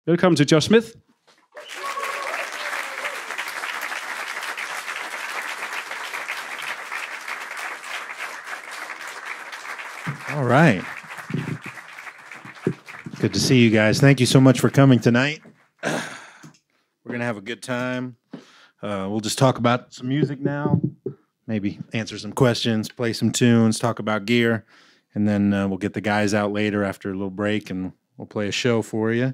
Velkommen til Josh Smith. All right. Good to see you guys. Thank you so much for coming tonight. We're going to have a good time. We'll just talk about some music now, maybe answer some questions, play some tunes, talk about gear, and then we'll get the guys out later after a little break, and we'll play a show for you.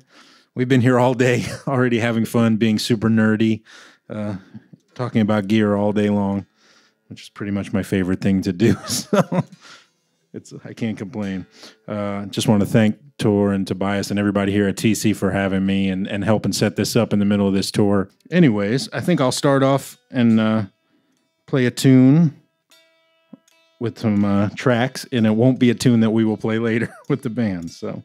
We've been here all day already having fun, being super nerdy, talking about gear all day long, which is pretty much my favorite thing to do. So I can't complain. Just want to thank Tor and Tobias and everybody here at TC for having me and helping set this up in the middle of this tour. Anyways, I think I'll start off and play a tune with some tracks, and it won't be a tune that we will play later with the band. So.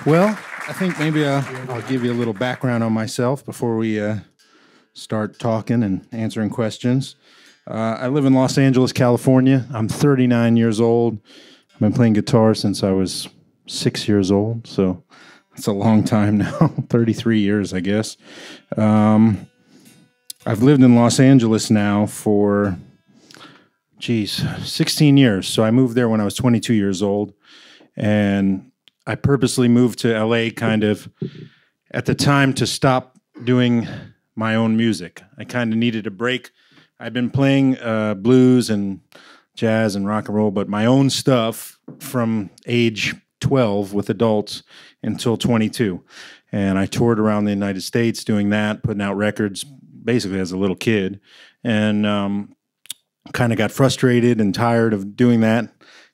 Well, I think maybe I'll give you a little background on myself before we start talking and answering questions. I live in Los Angeles, California. I'm 39 years old. I've been playing guitar since I was 6 years old, so that's a long time now, 33 years, I guess. I've lived in Los Angeles now for, 16 years. So I moved there when I was 22 years old, and I purposely moved to LA kind of at the time to stop doing my own music. I kind of needed a break. I'd been playing blues and jazz and rock and roll, but my own stuff from age 12 with adults until 22. And I toured around the United States doing that, putting out records basically as a little kid, and kind of got frustrated and tired of doing that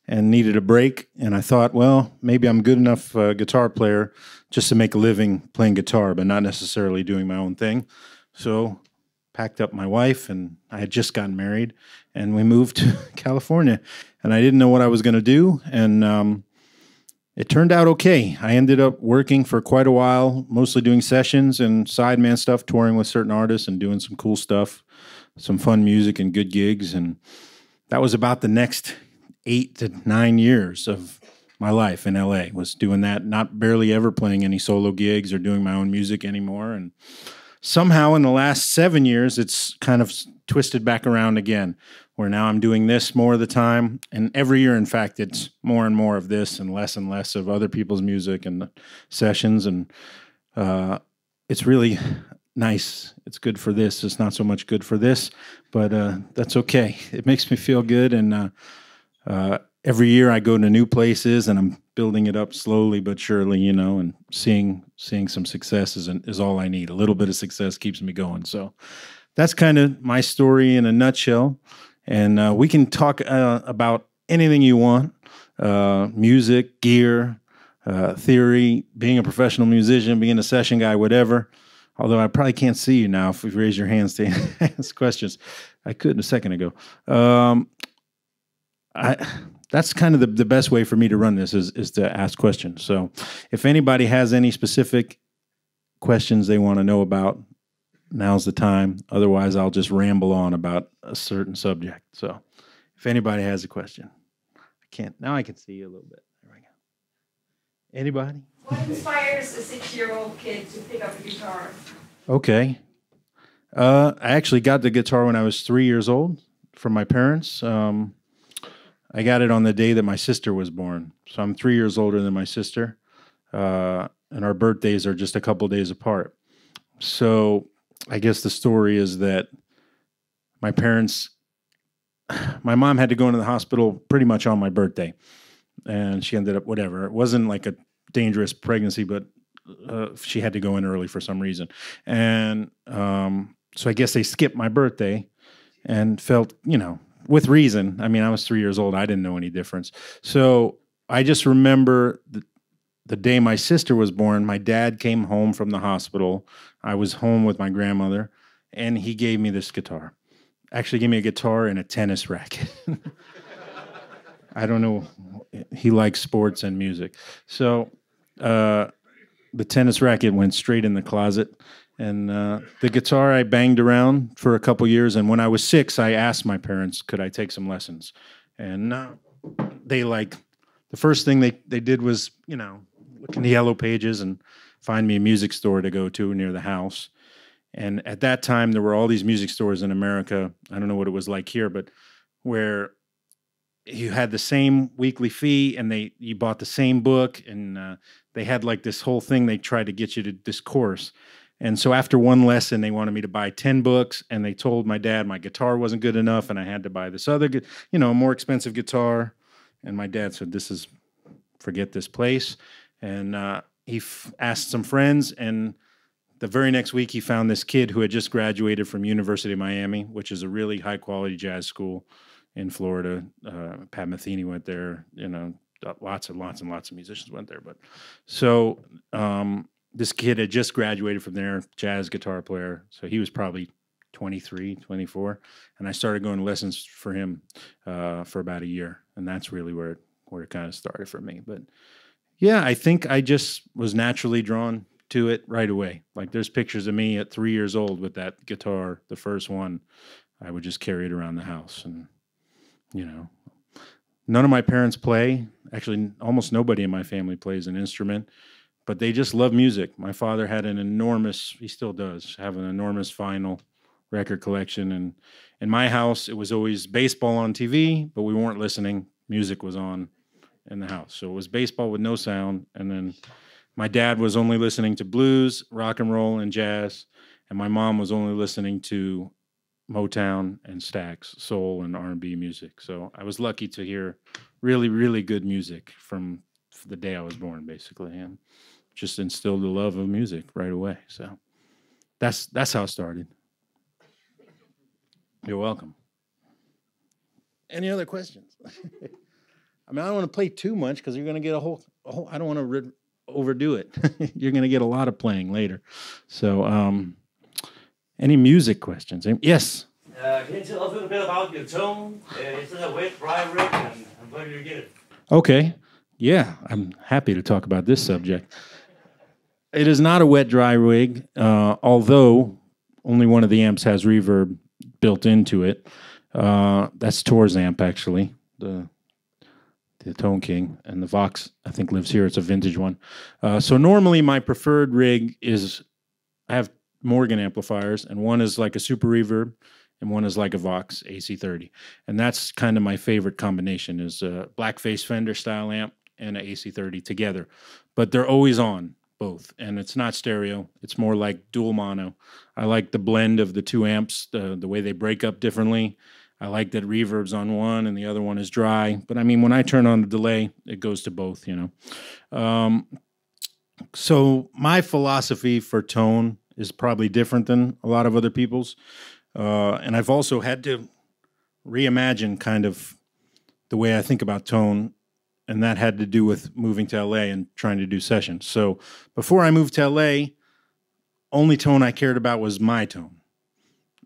and needed a break. And I thought, well, maybe I'm good enough guitar player just to make a living playing guitar, but not necessarily doing my own thing. So packed up my wife, and I had just gotten married, and we moved to California. And I didn't know what I was going to do, and it turned out okay. I ended up working for quite a while, mostly doing sessions and sideman stuff, touring with certain artists and doing some cool stuff, some fun music and good gigs. And that was about the next 8 to 9 years of my life in LA, was doing that, not barely ever playing any solo gigs or doing my own music anymore. And somehow in the last 7 years, it's kind of twisted back around again, where now I'm doing this more of the time. And every year, in fact, it's more and more of this and less of other people's music and the sessions. And it's really nice. It's good for this. It's not so much good for this, but that's okay. It makes me feel good. And every year I go to new places, and I'm building it up slowly but surely, and seeing some success is all I need. A little bit of success keeps me going. So that's kind of my story in a nutshell. And we can talk about anything you want, music, gear, theory, being a professional musician, being a session guy, whatever. Although I probably can't see you now if you raise your hands to ask questions. I could a second ago. That's kind of the best way for me to run this is to ask questions. So if anybody has any specific questions they want to know about, now's the time. Otherwise, I'll just ramble on about a certain subject. So if anybody has a question, now I can see you a little bit. There we go. Anybody? What inspires a 6-year-old kid to pick up a guitar? Okay. I actually got the guitar when I was 3 years old from my parents. I got it on the day that my sister was born. So I'm 3 years older than my sister. And our birthdays are just a couple days apart. So I guess the story is that my mom had to go into the hospital pretty much on my birthday. And she ended up, whatever. It wasn't like a dangerous pregnancy, but she had to go in early for some reason. And so I guess they skipped my birthday and felt, with reason. I mean, I was 3 years old. I didn't know any difference. So I just remember the day my sister was born, my dad came home from the hospital. I was home with my grandmother, and he gave me this guitar. Actually gave me a guitar and a tennis racket. I don't know. He likes sports and music. So the tennis racket went straight in the closet. And the guitar I banged around for a couple years. And when I was 6, I asked my parents, could I take some lessons? And they the first thing they did was, look in the yellow pages and find me a music store to go to near the house. And at that time, there were all these music stores in America. I don't know what it was like here, but where you had the same weekly fee, and you bought the same book, and they had like this whole thing. They tried to get you to this course. And so after one lesson, they wanted me to buy 10 books, and they told my dad my guitar wasn't good enough, and I had to buy this other, more expensive guitar. And my dad said, forget this place. And he asked some friends, and the very next week he found this kid who had just graduated from University of Miami, which is a really high-quality jazz school in Florida. Pat Metheny went there, lots and lots of musicians went there. But so this kid had just graduated from there, jazz guitar player. So he was probably 23, 24. And I started going to lessons for him for about a year. And that's really where it kind of started for me. But, Yeah, I think I just was naturally drawn to it right away. Like there's pictures of me at 3 years old with that guitar, the first one. I would just carry it around the house, and you know, none of my parents play. Actually, almost nobody in my family plays an instrument, but they just love music. My father had an enormous, he still does, have an enormous vinyl record collection. And in my house, it was always baseball on TV, but we weren't listening. Music was on in the house. So it was baseball with no sound. And then my dad was only listening to blues, rock and roll, and jazz. And my mom was only listening to Motown and Stax, soul and R&B music. So I was lucky to hear really, really good music from the day I was born, basically, and just instilled the love of music right away. So that's how it started. You're welcome. Any other questions? I mean, I don't want to play too much because you're going to get a whole I don't want to overdo it. You're going to get a lot of playing later. So, any music questions? Yes. Can you tell us a little bit about your tone? Is it a wet, dry rig, and where do you get it? Okay. Yeah, I'm happy to talk about this subject. It is not a wet, dry rig, although only one of the amps has reverb built into it. That's Tor's amp, actually, the Tone King, and the Vox, I think, lives here. It's a vintage one. So normally my preferred rig is, I have Morgan amplifiers, and one is like a super reverb, and one is like a Vox AC30. And that's kind of my favorite combination, is a blackface Fender style amp and an AC30 together. But they're always on, both. And it's not stereo. It's more like dual mono. I like the blend of the two amps, the way they break up differently. I like that reverb's on one and the other one is dry. But I mean, when I turn on the delay, it goes to both, you know. So my philosophy for tone is probably different than a lot of other people's. And I've also had to reimagine kind of the way I think about tone, and that had to do with moving to LA and trying to do sessions. So before I moved to LA, only tone I cared about was my tone.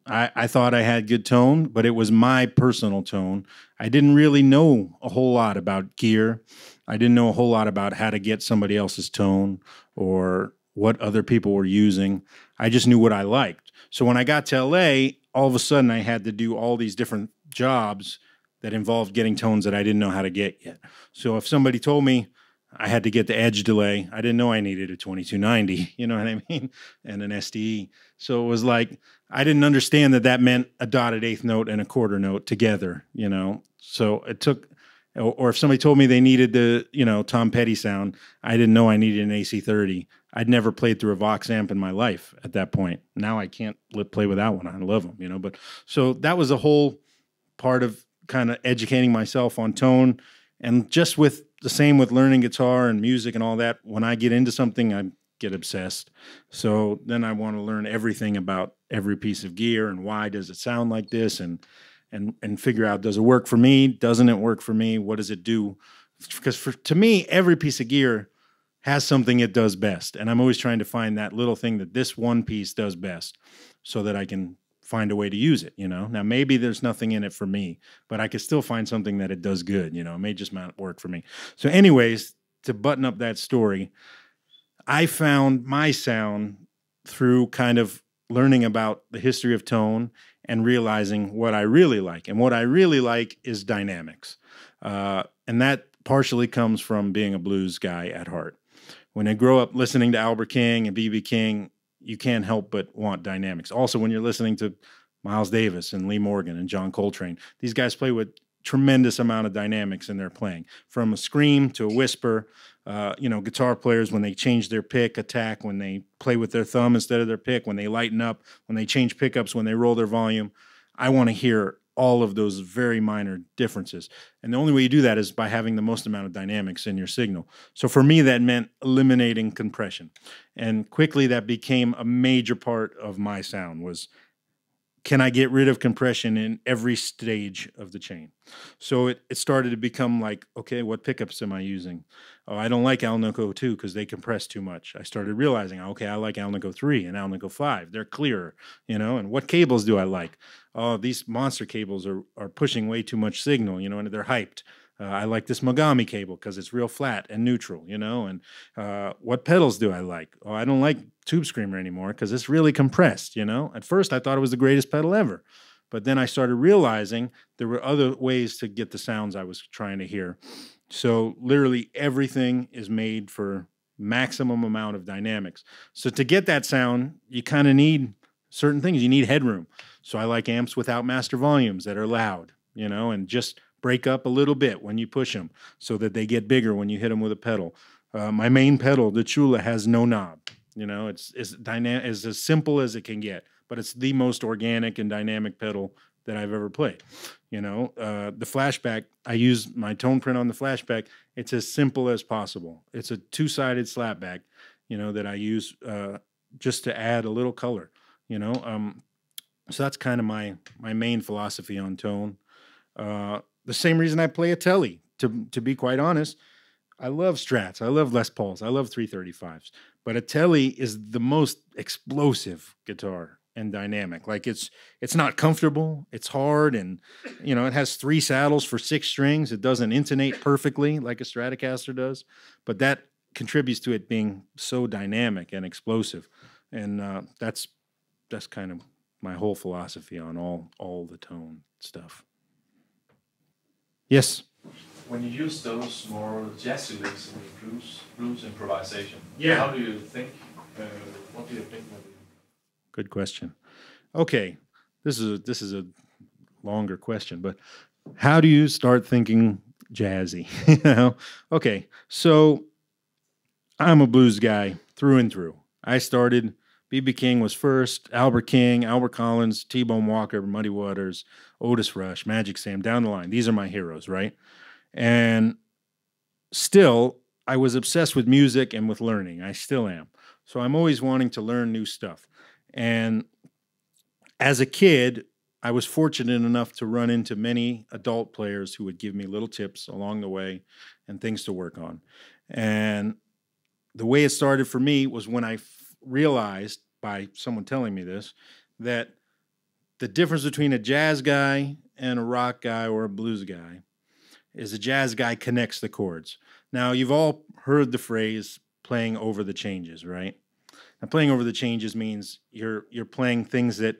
I thought I had good tone, but it was my personal tone. I didn't really know a whole lot about gear. I didn't know a whole lot about how to get somebody else's tone or what other people were using. I just knew what I liked. So when I got to LA, all of a sudden I had to do all these different jobs that involved getting tones that I didn't know how to get yet. So if somebody told me I had to get the edge delay, I didn't know I needed a 2290, you know what I mean? And an SDE. So it was like, I didn't understand that that meant a dotted eighth note and a quarter note together, you know? So it took, or if somebody told me they needed the, you know, Tom Petty sound, I didn't know I needed an AC30. I'd never played through a Vox amp in my life at that point. Now I can't play without one. I love them, you know? But so that was a whole part of kind of educating myself on tone. And just with the same with learning guitar and music and all that, when I get into something, I get obsessed. So then I want to learn everything about every piece of gear and why does it sound like this, and figure out, does it work for me? Doesn't it work for me? What does it do? Because to me, every piece of gear has something it does best. And I'm always trying to find that little thing that this one piece does best so that I can find a way to use it, you know? Now, maybe there's nothing in it for me, but I could still find something that it does good, you know? It may just not work for me. So anyways, to button up that story, I found my sound through kind of learning about the history of tone and realizing what I really like. And what I really like is dynamics. And that partially comes from being a blues guy at heart. When I grow up listening to Albert King and B.B. King, you can't help but want dynamics. Also, when you're listening to Miles Davis and Lee Morgan and John Coltrane, these guys play with tremendous amount of dynamics in their playing, from a scream to a whisper. You know, guitar players, when they change their pick attack, when they play with their thumb instead of their pick, when they lighten up, when they change pickups, when they roll their volume. I want to hear all of those very minor differences. And the only way you do that is by having the most amount of dynamics in your signal. So for me, that meant eliminating compression. And quickly that became a major part of my sound was, can I get rid of compression in every stage of the chain? So it started to become like, okay, what pickups am I using? Oh, I don't like Alnico 2 because they compress too much. I started realizing, okay, I like Alnico 3 and Alnico 5. They're clearer, you know, and what cables do I like? Oh, these monster cables are pushing way too much signal, you know, and they're hyped. I like this Mogami cable because it's real flat and neutral, you know. And what pedals do I like? Oh, I don't like Tube Screamer anymore because it's really compressed, you know. At first, I thought it was the greatest pedal ever. But then I started realizing there were other ways to get the sounds I was trying to hear. So literally everything is made for maximum amount of dynamics. So to get that sound, you kind of need certain things. You need headroom. So I like amps without master volumes that are loud, you know, and just break up a little bit when you push them so that they get bigger when you hit them with a pedal. My main pedal, the Chula, has no knob. You know, it's as simple as it can get, but it's the most organic and dynamic pedal that I've ever played. You know, the flashback, I use my tone print on the flashback. It's as simple as possible. It's a two-sided slapback, you know, that I use just to add a little color, you know. So that's kind of my main philosophy on tone. The same reason I play a Tele, to be quite honest. I love Strats. I love Les Pauls. I love 335s. But a Tele is the most explosive guitar and dynamic. Like it's not comfortable. It's hard, and you know it has 3 saddles for 6 strings. It doesn't intonate perfectly like a Stratocaster does, but that contributes to it being so dynamic and explosive. And that's kind of my whole philosophy on all the tone stuff. Yes. When you use those more jazzy licks in your blues improvisation, yeah, how do you think? What do you think? Good question. Okay, this is a longer question, but how do you start thinking jazzy? You know? Okay, so I'm a blues guy through and through. I started. B.B. King was first. Albert King, Albert Collins, T-Bone Walker, Muddy Waters, Otis Rush, Magic Sam, down the line. These are my heroes, right? And still, I was obsessed with music and with learning. I still am. So I'm always wanting to learn new stuff. And as a kid, I was fortunate enough to run into many adult players who would give me little tips along the way and things to work on. And the way it started for me was when I realized by someone telling me this, that the difference between a jazz guy and a rock guy or a blues guy is a jazz guy connects the chords. Now, you've all heard the phrase playing over the changes, right? Now, playing over the changes means you're playing things that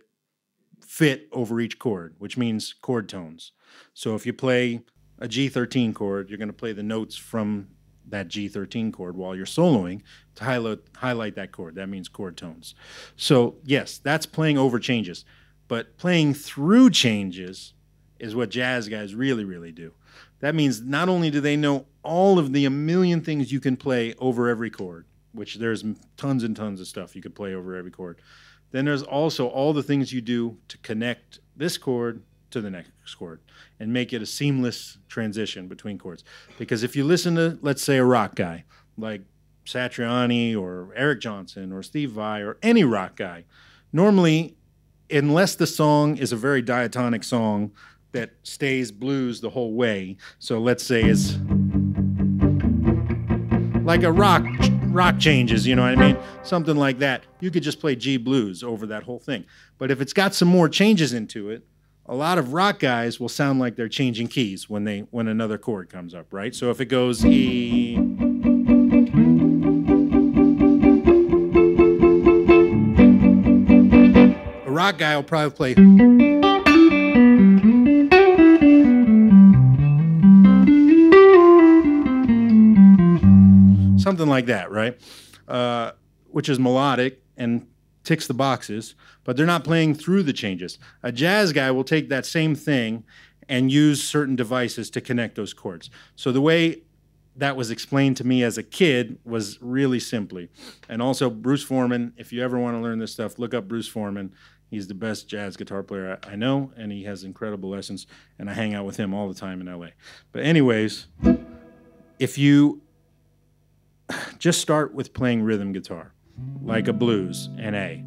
fit over each chord, which means chord tones. So if you play a G13 chord, you're going to play the notes from that G13 chord while you're soloing to highlight that chord. That means chord tones. So yes, that's playing over changes. But playing through changes is what jazz guys really, really do. That means not only do they know all of the a million things you can play over every chord, which there's tons and tons of stuff you could play over every chord, then there's also all the things you do to connect this chord to the next chord and make it a seamless transition between chords. Because if you listen to, let's say, a rock guy like Satriani or Eric Johnson or Steve Vai or any rock guy, normally, unless the song is a very diatonic song that stays blues the whole way, so let's say it's like a rock changes, you know what I mean? Something like that. You could just play G blues over that whole thing. But if it's got some more changes into it, a lot of rock guys will sound like they're changing keys when another chord comes up, right? So if it goes E, a rock guy will probably play something like that, right? Which is melodic and ticks the boxes, but they're not playing through the changes. A jazz guy will take that same thing and use certain devices to connect those chords. So the way that was explained to me as a kid was really simply. And also Bruce Foreman, if you ever want to learn this stuff, look up Bruce Foreman. He's the best jazz guitar player I know, and he has incredible lessons, and I hang out with him all the time in LA. But anyways, if you just start with playing rhythm guitar, like a blues, an A.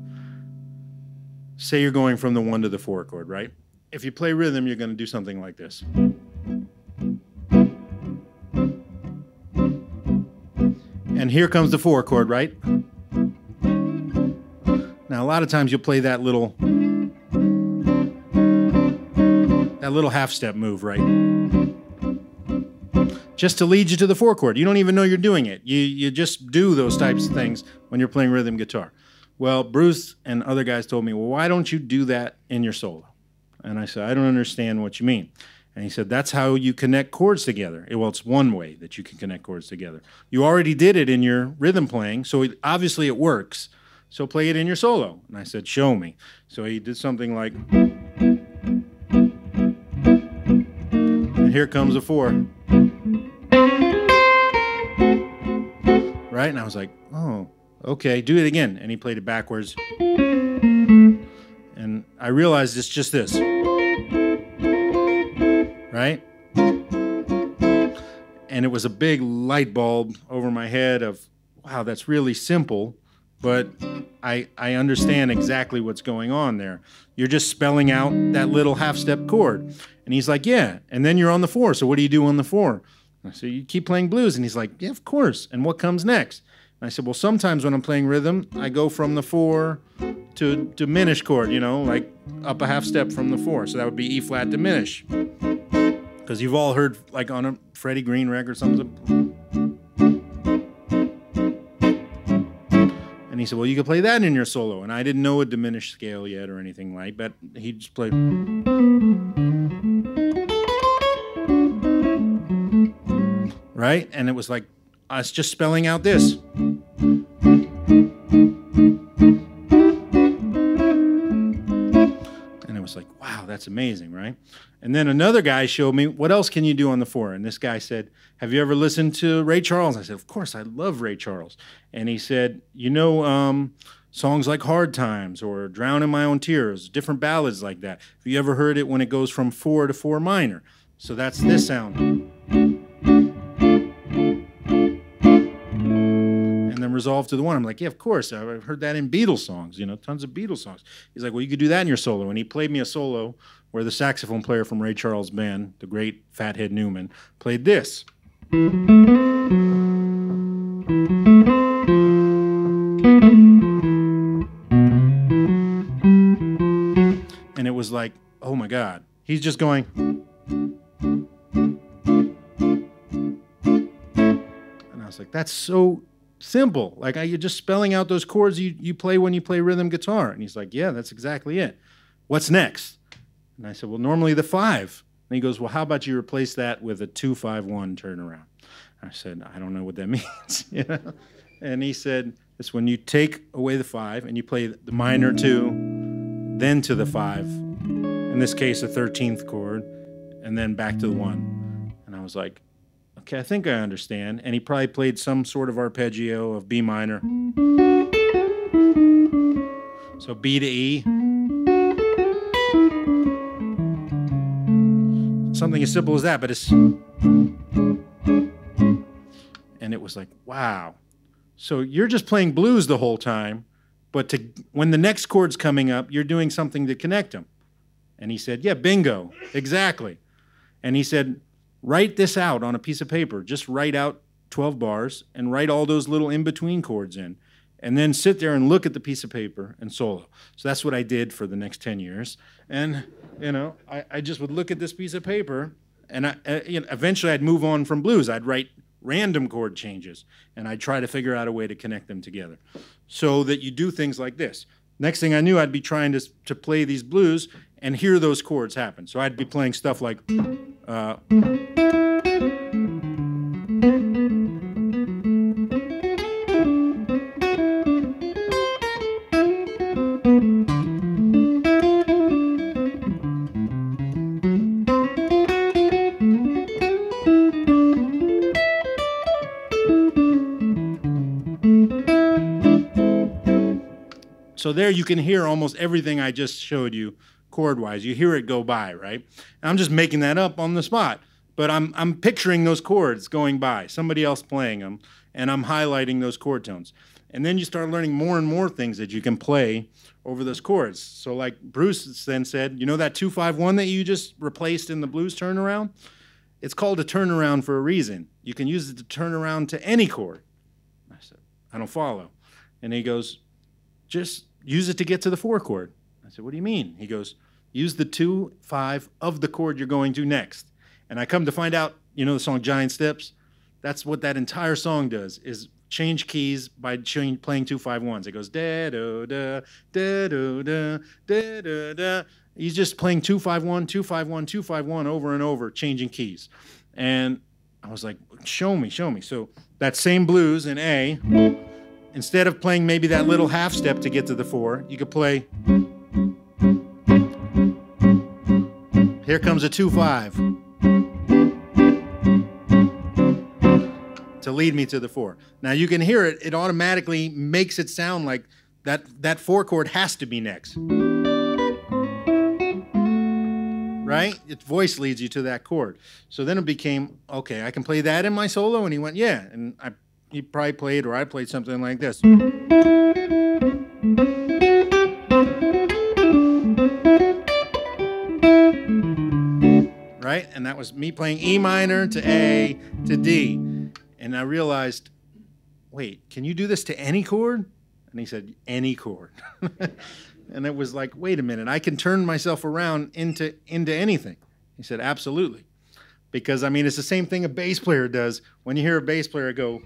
Say you're going from the 1 to the 4 chord, right? If you play rhythm, you're going to do something like this. And here comes the 4 chord, right? Now, a lot of times you'll play that little half step move, right? just to lead you to the 4 chord. You don't even know you're doing it. You just do those types of things when you're playing rhythm guitar. Well, Bruce and other guys told me, well, why don't you do that in your solo? And I said, I don't understand what you mean. And he said, that's how you connect chords together. Well, it's one way that you can connect chords together. You already did it in your rhythm playing, so obviously it works. So play it in your solo. And I said, show me. So he did something like, and here comes a 4. Right? And I was like, oh, okay, do it again. And he played it backwards. And I realized it's just this. Right? And it was a big light bulb over my head of, wow, that's really simple, but I understand exactly what's going on there. You're just spelling out that little half-step chord. And he's like, yeah, and then you're on the 4, so what do you do on the 4? I said, you keep playing blues. And he's like, yeah, of course. And what comes next? And I said, well, sometimes when I'm playing rhythm, I go from the 4 to diminish chord, you know, like up a half step from the 4. So that would be E flat diminish. Because you've all heard, like on a Freddie Green record, something. And he said, well, you could play that in your solo. And I didn't know a diminished scale yet or anything like that. He just played. Right? And it was like us just spelling out this. And it was like, wow, that's amazing, right? And then another guy showed me, what else can you do on the 4? And this guy said, have you ever listened to Ray Charles? I said, of course, I love Ray Charles. And he said, you know, songs like Hard Times or Drown in My Own Tears, different ballads like that. Have you ever heard it when it goes from 4 to 4 minor? So that's this sound. And then resolve to the 1. I'm like, yeah, of course. I've heard that in Beatles songs, you know, tons of Beatles songs. He's like, well, you could do that in your solo. And he played me a solo where the saxophone player from Ray Charles' band, the great Fathead Newman, played this. And it was like, oh my God, he's just going. And I was like, that's so simple. Like, you're just spelling out those chords you play when you play rhythm guitar. And he's like, yeah, that's exactly it. What's next? And I said, well, normally the 5. And he goes, well, how about you replace that with a 2-5-1 turnaround? I said, I don't know what that means. You know? And he said, it's when you take away the 5 and you play the minor 2, then to the 5, in this case, a 13th chord, and then back to the 1. And I was like, okay, I think I understand. And he probably played some sort of arpeggio of B minor. So B to E. Something as simple as that, but it's... And it was like, wow. So you're just playing blues the whole time, but when the next chord's coming up, you're doing something to connect them. And he said, yeah, bingo, exactly. And he said, write this out on a piece of paper. Just write out 12 bars and write all those little in-between chords in. And then sit there and look at the piece of paper and solo. So that's what I did for the next 10 years. And, you know, I just would look at this piece of paper, and you know, eventually I'd move on from blues. I'd write random chord changes, and I'd try to figure out a way to connect them together so that you do things like this. Next thing I knew, I'd be trying to play these blues and hear those chords happen. So I'd be playing stuff like... So there you can hear almost everything I just showed you chord-wise. You hear it go by, right? And I'm just making that up on the spot. But I'm picturing those chords going by, somebody else playing them, and I'm highlighting those chord tones. And then you start learning more and more things that you can play over those chords. So like Bruce then said, you know that 2-5-1 that you just replaced in the blues turnaround? It's called a turnaround for a reason. You can use it to turn around to any chord. I said, I don't follow. And he goes, just use it to get to the 4 chord. I said, what do you mean? He goes, use the 2-5 of the chord you're going to next. And I come to find out You know the song Giant Steps? That's what that entire song does, is change keys by playing 2-5-1s. It goes da da da da da da da da da. He's just playing 2-5-1, 2-5-1, 2-5-1 over and over, changing keys. And I was like, show me, show me. So that same blues in A, instead of playing maybe that little half step to get to the 4, you could play, here comes a 2-5 to lead me to the 4. Now you can hear it, it automatically makes it sound like that 4 chord has to be next. Right? Its voice leads you to that chord. So then it became, okay, I can play that in my solo? And he went, yeah. And he probably played, or I played something like this. Right? And that was me playing E minor to A to D. And I realized, wait, can you do this to any chord? And he said, any chord. And it was like, wait a minute, I can turn myself around into anything. He said, absolutely. Because, I mean, it's the same thing a bass player does. When you hear a bass player go,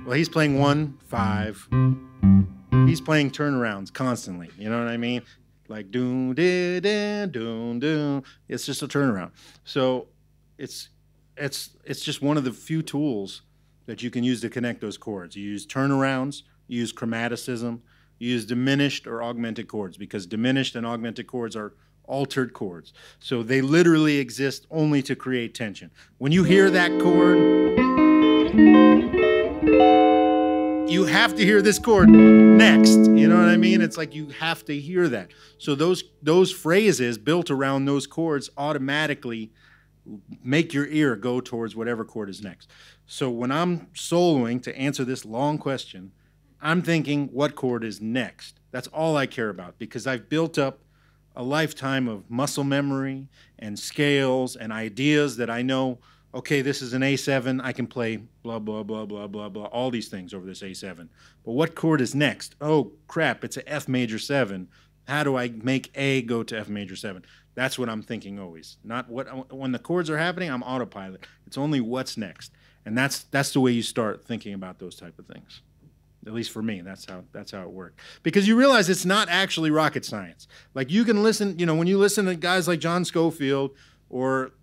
well, he's playing 1-5. He's playing turnarounds constantly. You know what I mean? Like, doon, da, da, doon, doon. It's just a turnaround. So it's just one of the few tools that you can use to connect those chords. You use turnarounds, you use chromaticism, you use diminished or augmented chords, because diminished and augmented chords are altered chords. So they literally exist only to create tension. When you hear that chord, you have to hear this chord next. You know what I mean? It's like you have to hear that. So those phrases built around those chords automatically make your ear go towards whatever chord is next. So when I'm soloing, to answer this long question, I'm thinking, what chord is next? That's all I care about, because I've built up a lifetime of muscle memory and scales and ideas that I know, okay, this is an A7, I can play blah, blah, blah, blah, blah, blah, all these things over this A7. But what chord is next? Oh, crap, it's an F major 7. How do I make A go to F major 7? That's what I'm thinking always. Not what, when the chords are happening, I'm autopilot. It's only what's next. And that's the way you start thinking about those type of things. At least for me, that's how it worked. Because you realize it's not actually rocket science. Like, you can listen, you know, when you listen to guys like John Scofield or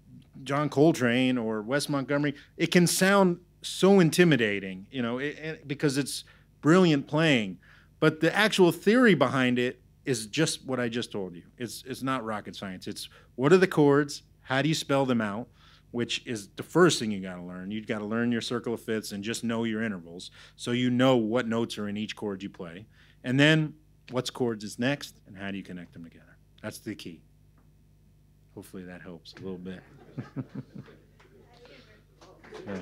John Coltrane or Wes Montgomery, it can sound so intimidating, you know, because it's brilliant playing. But the actual theory behind it is just what I just told you. It's not rocket science. It's, what are the chords? How do you spell them out? Which is the first thing you got to learn. You've got to learn your circle of fifths and just know your intervals, so you know what notes are in each chord you play. And then what's chords is next, and how do you connect them together? That's the key. Hopefully that helps a little bit. Yeah.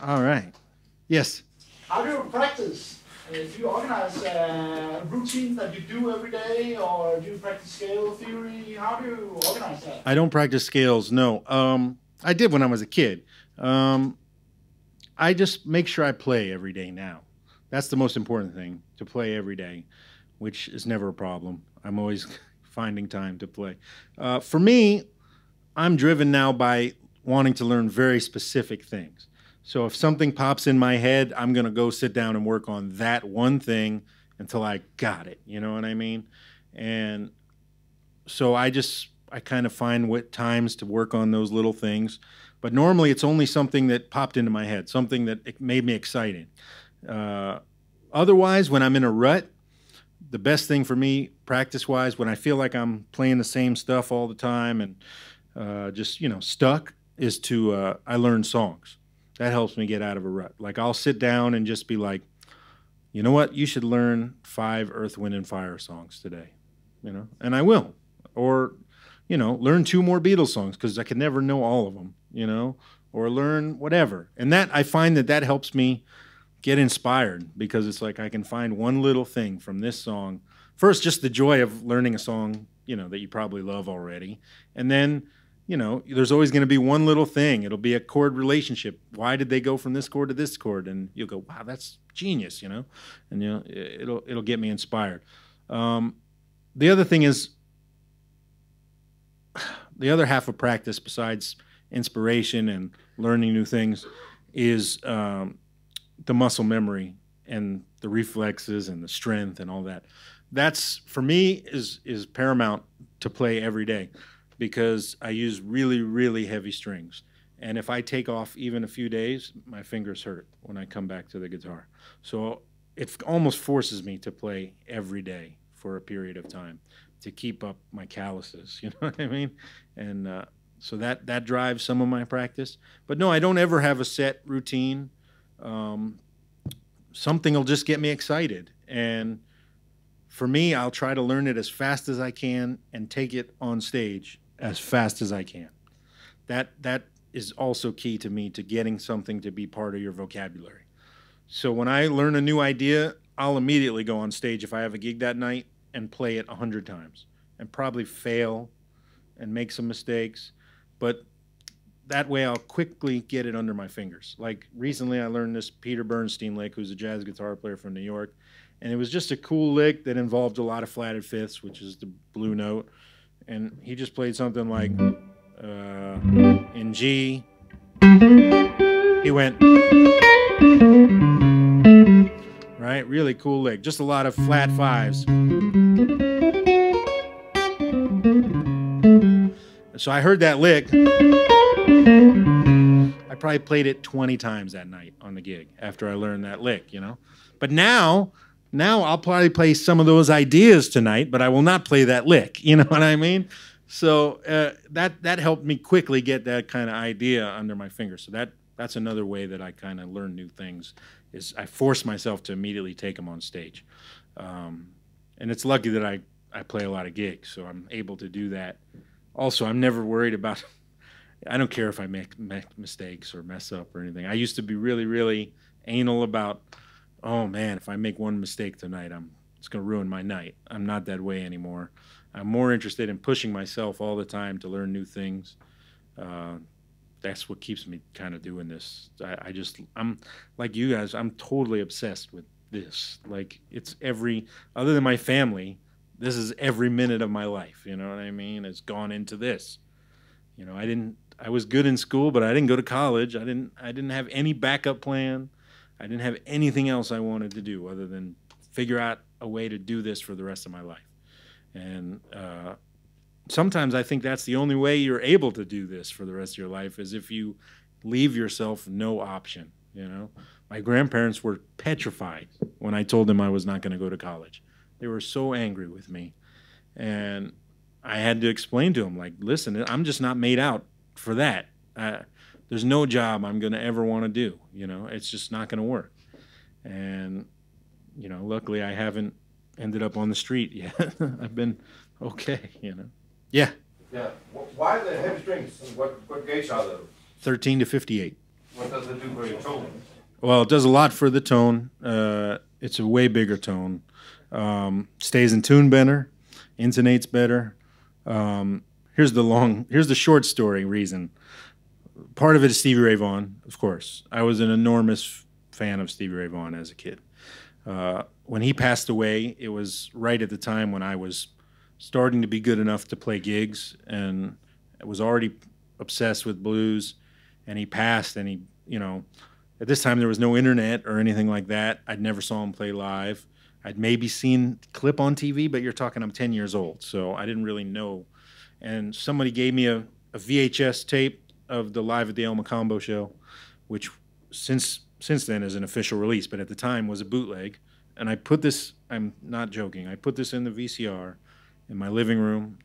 All right. Yes? How do you practice? Do you organize routines that you do every day, or do you practice scale theory? How do you organize that? I don't practice scales, no. I did when I was a kid. I just make sure I play every day now. That's the most important thing, to play every day, which is never a problem. I'm always finding time to play. For me, I'm driven now by wanting to learn very specific things. So if something pops in my head, I'm going to go sit down and work on that one thing until I got it. You know what I mean? And so I kind of find what times to work on those little things. But normally it's only something that popped into my head, something that made me excited. Otherwise, when I'm in a rut, the best thing for me, practice-wise, when I feel like I'm playing the same stuff all the time and just, you know, stuck, is to I learn songs. That helps me get out of a rut. Like, I'll sit down and just be like, you know what? You should learn 5 Earth, Wind, and Fire songs today, you know? And I will. Or, you know, learn 2 more Beatles songs, because I can never know all of them, you know? Or learn whatever. And that, I find that helps me get inspired, because it's like I can find one little thing from this song. First, just the joy of learning a song, you know, that you probably love already. And then, you know, there's always going to be one little thing. It'll be a chord relationship. Why did they go from this chord to this chord? And you'll go, wow, that's genius, you know? And, you know, it'll get me inspired. The other thing is, the other half of practice, besides inspiration and learning new things, is the muscle memory and the reflexes and the strength and all that. That's, for me, is paramount to play every day, because I use really, really heavy strings. And if I take off even a few days, my fingers hurt when I come back to the guitar. So it almost forces me to play every day for a period of time to keep up my calluses, you know what I mean? And so that drives some of my practice. But no, I don't ever have a set routine. Something will just get me excited. And for me, I'll try to learn it as fast as I can and take it on stage as fast as I can. That is also key to me, to getting something to be part of your vocabulary. So when I learn a new idea, I'll immediately go on stage if I have a gig that night and play it 100 times and probably fail and make some mistakes. But that way I'll quickly get it under my fingers. Like recently I learned this Peter Bernstein lick, who's a jazz guitar player from New York. And it was just a cool lick that involved a lot of flatted fifths, which is the blue note. And he just played something like in G. He went, right? Really cool lick. Just a lot of flat fives. So I heard that lick. I probably played it 20 times that night on the gig after I learned that lick, you know? But now I'll probably play some of those ideas tonight, but I will not play that lick, you know what I mean? So that helped me quickly get that kind of idea under my fingers. So that's another way that I kind of learn new things, is I force myself to immediately take them on stage. And it's lucky that I play a lot of gigs, so I'm able to do that. Also, I'm never worried about, I don't care if I make mistakes or mess up or anything. I used to be really, really anal about, oh man, if I make one mistake tonight, it's going to ruin my night. I'm not that way anymore. I'm more interested in pushing myself all the time to learn new things. That's what keeps me kind of doing this. I'm like you guys, I'm totally obsessed with this. Like it's other than my family, this is every minute of my life. You know what I mean? It's gone into this. You know, I was good in school, but I didn't go to college. I didn't have any backup plan. I didn't have anything else I wanted to do other than figure out a way to do this for the rest of my life. And sometimes I think that's the only way you're able to do this for the rest of your life, is if you leave yourself no option, you know? My grandparents were petrified when I told them I was not going to go to college. They were so angry with me. And I had to explain to them, like, listen, I'm just not made out for that. There's no job I'm going to ever want to do, you know? It's just not going to work. And, you know, luckily I haven't ended up on the street yet. I've been okay, you know? Yeah. Yeah. Why the heavy strings? What gauge are those? 13 to 58. What does it do for your tone? Well, it does a lot for the tone. It's a way bigger tone. Stays in tune better, intonates better. Here's the short story reason. Part of it is Stevie Ray Vaughan, of course. I was an enormous fan of Stevie Ray Vaughan as a kid. When he passed away, it was right at the time when I was starting to be good enough to play gigs, and I was already obsessed with blues, and he passed, and he, you know, at this time there was no internet or anything like that. I'd never saw him play live. I'd maybe seen a clip on TV, but you're talking I'm 10 years old, so I didn't really know. And somebody gave me a VHS tape of the Live at the El Macombo show, which since then is an official release, but at the time was a bootleg. And I put this, I'm not joking, I put this in the VCR in my living room,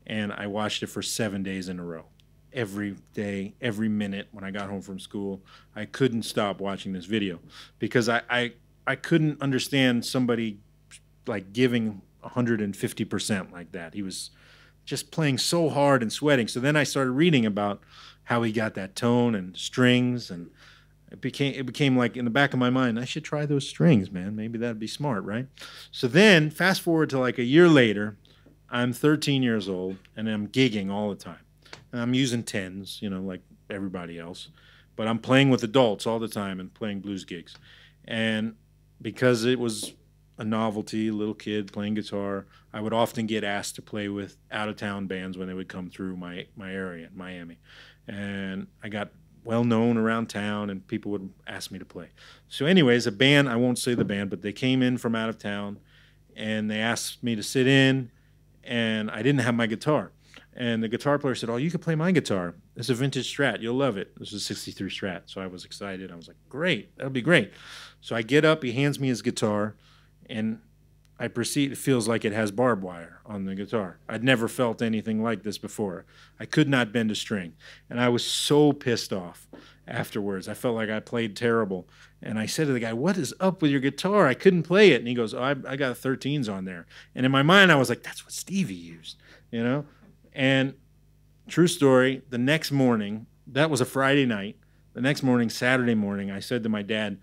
and I watched it for 7 days in a row. Every day, every minute when I got home from school, I couldn't stop watching this video because I couldn't understand somebody like giving 150% like that. He was just playing so hard and sweating. So then I started reading about how he got that tone and strings, and it became like in the back of my mind, I should try those strings, man. Maybe that'd be smart, right? So then fast forward to like a year later, I'm 13 years old and I'm gigging all the time. And I'm using tens, you know, like everybody else, but I'm playing with adults all the time and playing blues gigs. And because it was a novelty, little kid playing guitar. I would often get asked to play with out-of-town bands when they would come through my area in Miami. And I got well known around town, and people would ask me to play. So anyways, a band, I won't say the band, but they came in from out of town, and they asked me to sit in, and I didn't have my guitar. And the guitar player said, "Oh, you can play my guitar. It's a vintage Strat. You'll love it." This is a 63 Strat. So I was excited. I was like, great, that'll be great. So I get up, he hands me his guitar, and I proceed, it feels like it has barbed wire on the guitar. I'd never felt anything like this before. I could not bend a string. And I was so pissed off afterwards. I felt like I played terrible. And I said to the guy, "What is up with your guitar? I couldn't play it." And he goes, "Oh, I got 13s on there." And in my mind, I was like, that's what Stevie used, you know? And true story, the next morning, that was a Friday night. The next morning, Saturday morning, I said to my dad,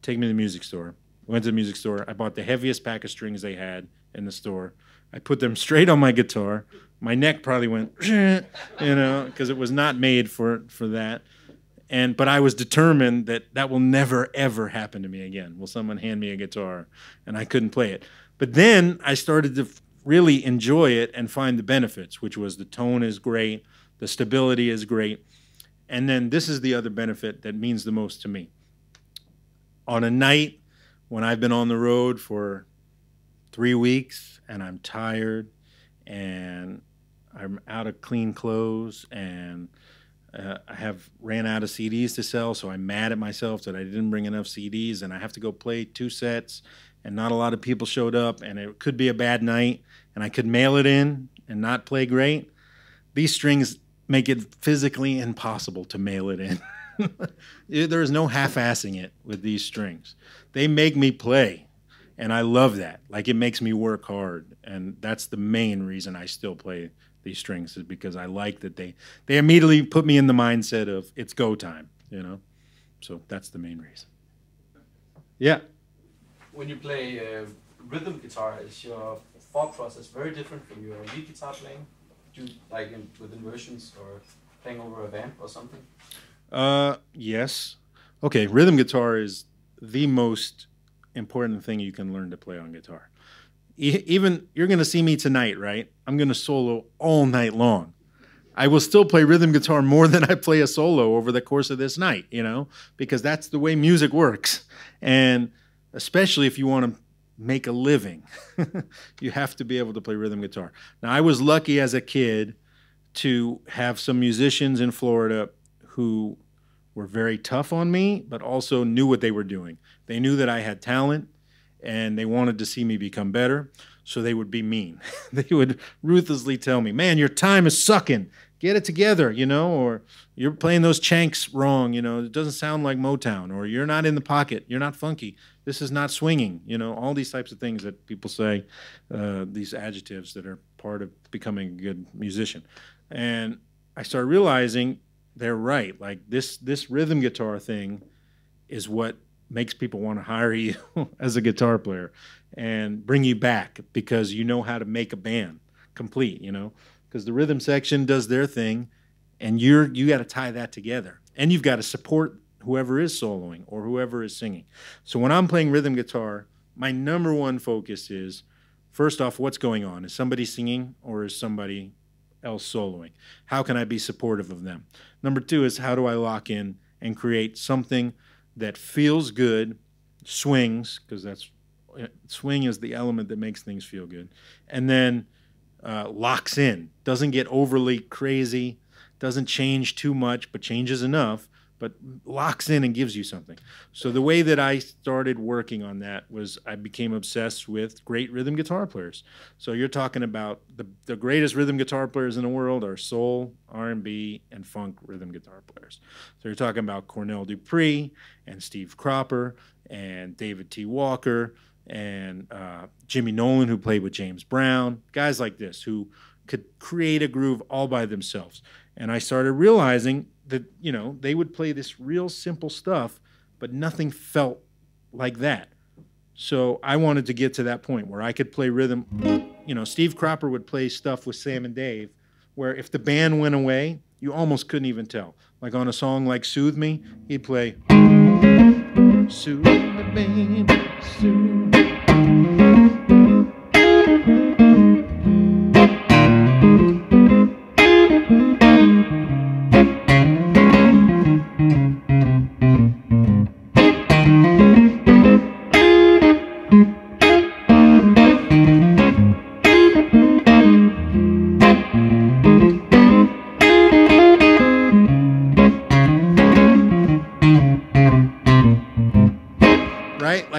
"Take me to the music store." I went to the music store. I bought the heaviest pack of strings they had in the store. I put them straight on my guitar. My neck probably went, you know, because it was not made for that. But I was determined that that will never, ever happen to me again. Will someone hand me a guitar? And I couldn't play it. But then I started to really enjoy it and find the benefits, which was the tone is great, the stability is great. And then this is the other benefit that means the most to me. On a night when I've been on the road for 3 weeks and I'm tired and I'm out of clean clothes and I ran out of CDs to sell, so I'm mad at myself that I didn't bring enough CDs, and I have to go play 2 sets, and not a lot of people showed up, and it could be a bad night, and I could mail it in and not play great. These strings make it physically impossible to mail it in. There is no half-assing it with these strings. They make me play, and I love that. Like, it makes me work hard, and that's the main reason I still play these strings, is because I like that they immediately put me in the mindset of it's go time, you know? So that's the main reason. Yeah. When you play rhythm guitar, is your thought process very different from your lead guitar playing? Do you, like with inversions or playing over a vamp or something? Yes. Okay, rhythm guitar is the most important thing you can learn to play on guitar. Even, you're going to see me tonight, right? I'm going to solo all night long. I will still play rhythm guitar more than I play a solo over the course of this night, you know, because that's the way music works. And especially if you want to make a living, you have to be able to play rhythm guitar. Now, I was lucky as a kid to have some musicians in Florida who were very tough on me, but also knew what they were doing. They knew that I had talent, and they wanted to see me become better, so they would be mean. They would ruthlessly tell me, "Man, your time is sucking. Get it together, you know, or you're playing those chanks wrong, you know, it doesn't sound like Motown, or you're not in the pocket, you're not funky, this is not swinging," you know, all these types of things that people say, these adjectives that are part of becoming a good musician. And I started realizing they're right. Like, this rhythm guitar thing is what makes people want to hire you as a guitar player and bring you back, because you know how to make a band complete, you know, because the rhythm section does their thing, and you got to tie that together, and you've got to support whoever is soloing or whoever is singing. So when I'm playing rhythm guitar, my number one focus is, first off, what's going on? Is somebody singing or is somebody else soloing? How can I be supportive of them? Number two is, how do I lock in and create something that feels good, swings, because swing is the element that makes things feel good, and then locks in, doesn't get overly crazy, doesn't change too much, but changes enough, but locks in and gives you something. So the way that I started working on that was I became obsessed with great rhythm guitar players. So you're talking about the greatest rhythm guitar players in the world are soul, R&B, and funk rhythm guitar players. So you're talking about Cornell Dupree and Steve Cropper and David T. Walker and Jimmy Nolan, who played with James Brown, guys like this who could create a groove all by themselves. And I started realizing that, you know, they would play this real simple stuff, but nothing felt like that. So I wanted to get to that point where I could play rhythm. You know, Steve Cropper would play stuff with Sam and Dave, where if the band went away, you almost couldn't even tell. Like on a song like Soothe Me, he'd play, "Soothe me, baby, soothe me."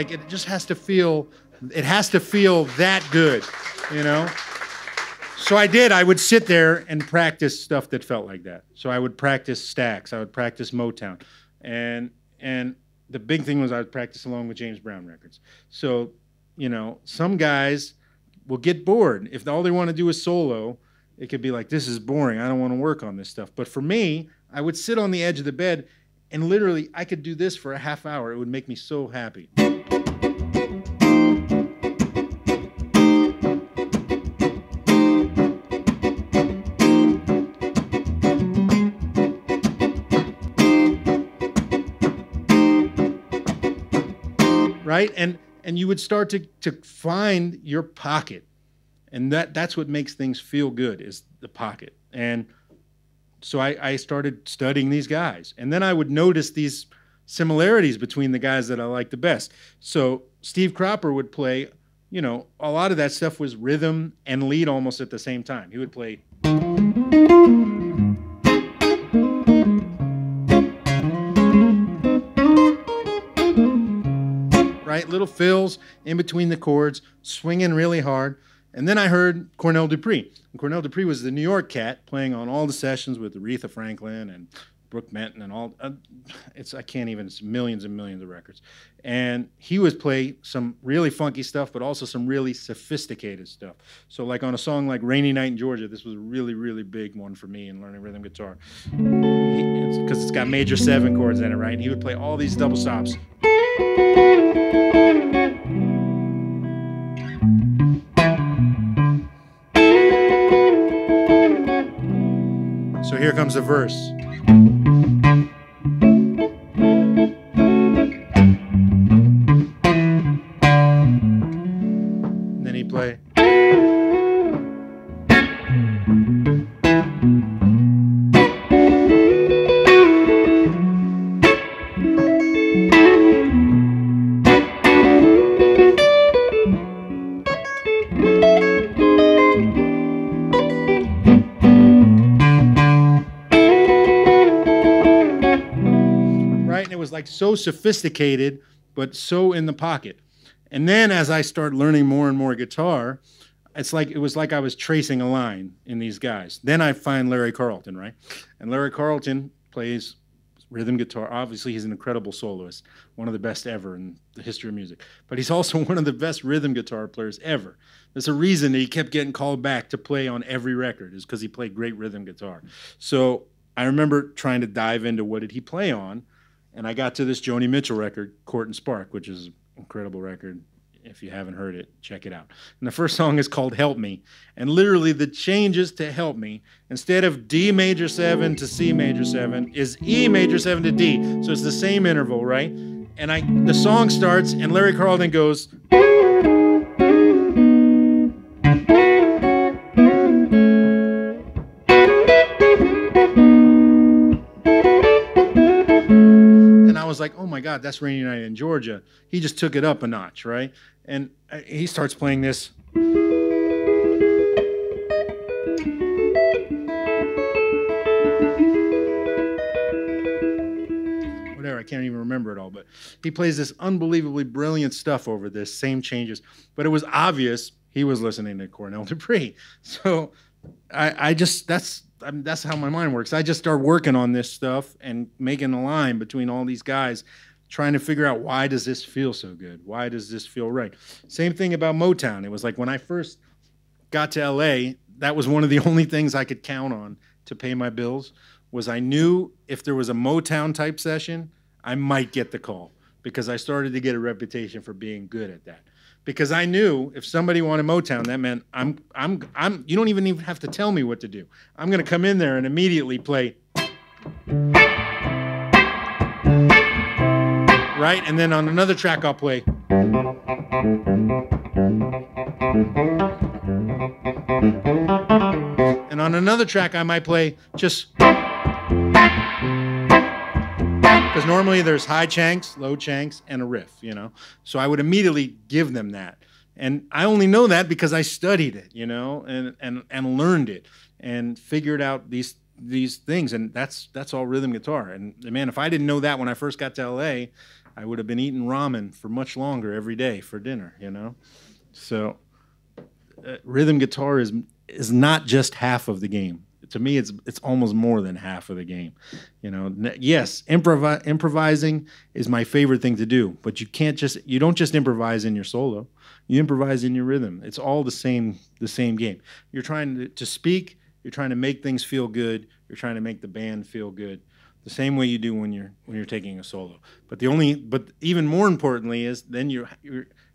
like it just has to feel, it has to feel that good, you know? So I did. I would sit there and practice stuff that felt like that. So I would practice Stax. I would practice Motown. And the big thing was I would practice along with James Brown records. So, you know, some guys will get bored. If all they want to do is solo, it could be like, this is boring. I don't want to work on this stuff. But for me, I would sit on the edge of the bed and literally I could do this for a half hour. It would make me so happy. Right? And you would start to find your pocket. And that's what makes things feel good, is the pocket. And so I started studying these guys. And then I would notice these similarities between the guys that I liked the best. So Steve Cropper would play, you know, a lot of that stuff was rhythm and lead almost at the same time. He would play. Right? Little fills in between the chords, swinging really hard. And then I heard Cornell Dupree. And Cornell Dupree was the New York cat playing on all the sessions with Aretha Franklin and Brooke Benton and all. I can't even, it's millions and millions of records. And he would play some really funky stuff, but also some really sophisticated stuff. So like on a song like Rainy Night in Georgia, this was a really, really big one for me in learning rhythm guitar. Because it's got major 7 chords in it, right? And he would play all these double stops. So here comes the verse. And then he'd play. Like so sophisticated, but so in the pocket. And then as I start learning more and more guitar, it was like I was tracing a line in these guys. Then I find Larry Carlton, right? And Larry Carlton plays rhythm guitar. Obviously, he's an incredible soloist, one of the best ever in the history of music. But he's also one of the best rhythm guitar players ever. There's a reason that he kept getting called back to play on every record, is because he played great rhythm guitar. So I remember trying to dive into what did he play on. And I got to this Joni Mitchell record, Court and Spark, which is an incredible record. If you haven't heard it, check it out. And the first song is called Help Me. And literally the changes to Help Me, instead of D major 7 to C major 7, is E major 7 to D. So it's the same interval, right? And the song starts and Larry Carlton goes. I was like, oh my God, that's Rainy Night in Georgia. He just took it up a notch, right? And he starts playing this. Whatever, I can't even remember it all, but he plays this unbelievably brilliant stuff over this, same changes. But it was obvious he was listening to Cornell Dupree. So that's how my mind works. I just start working on this stuff and making a line between all these guys, trying to figure out, why does this feel so good? Why does this feel right? Same thing about Motown. It was like when I first got to LA, that was one of the only things I could count on to pay my bills, was I knew if there was a Motown type session, I might get the call, because I started to get a reputation for being good at that. Because I knew if somebody wanted Motown, that meant you don't even have to tell me what to do. I'm going to come in there and immediately play. Right? And then on another track, I'll play. And on another track, I might play just. Because normally there's high chanks, low chanks, and a riff, you know. So I would immediately give them that. And I only know that because I studied it, you know, and learned it and figured out these these things, and that's all rhythm guitar. And man, if I didn't know that when I first got to LA, I would have been eating ramen for much longer every day for dinner, you know. So rhythm guitar is not just half of the game. To me, it's almost more than half of the game. You know, yes, improvising is my favorite thing to do, but you don't just improvise in your solo. You improvise in your rhythm. It's all the same game. You're trying to speak. You're trying to make things feel good. You're trying to make the band feel good, the same way you do when you're taking a solo. But even more importantly is then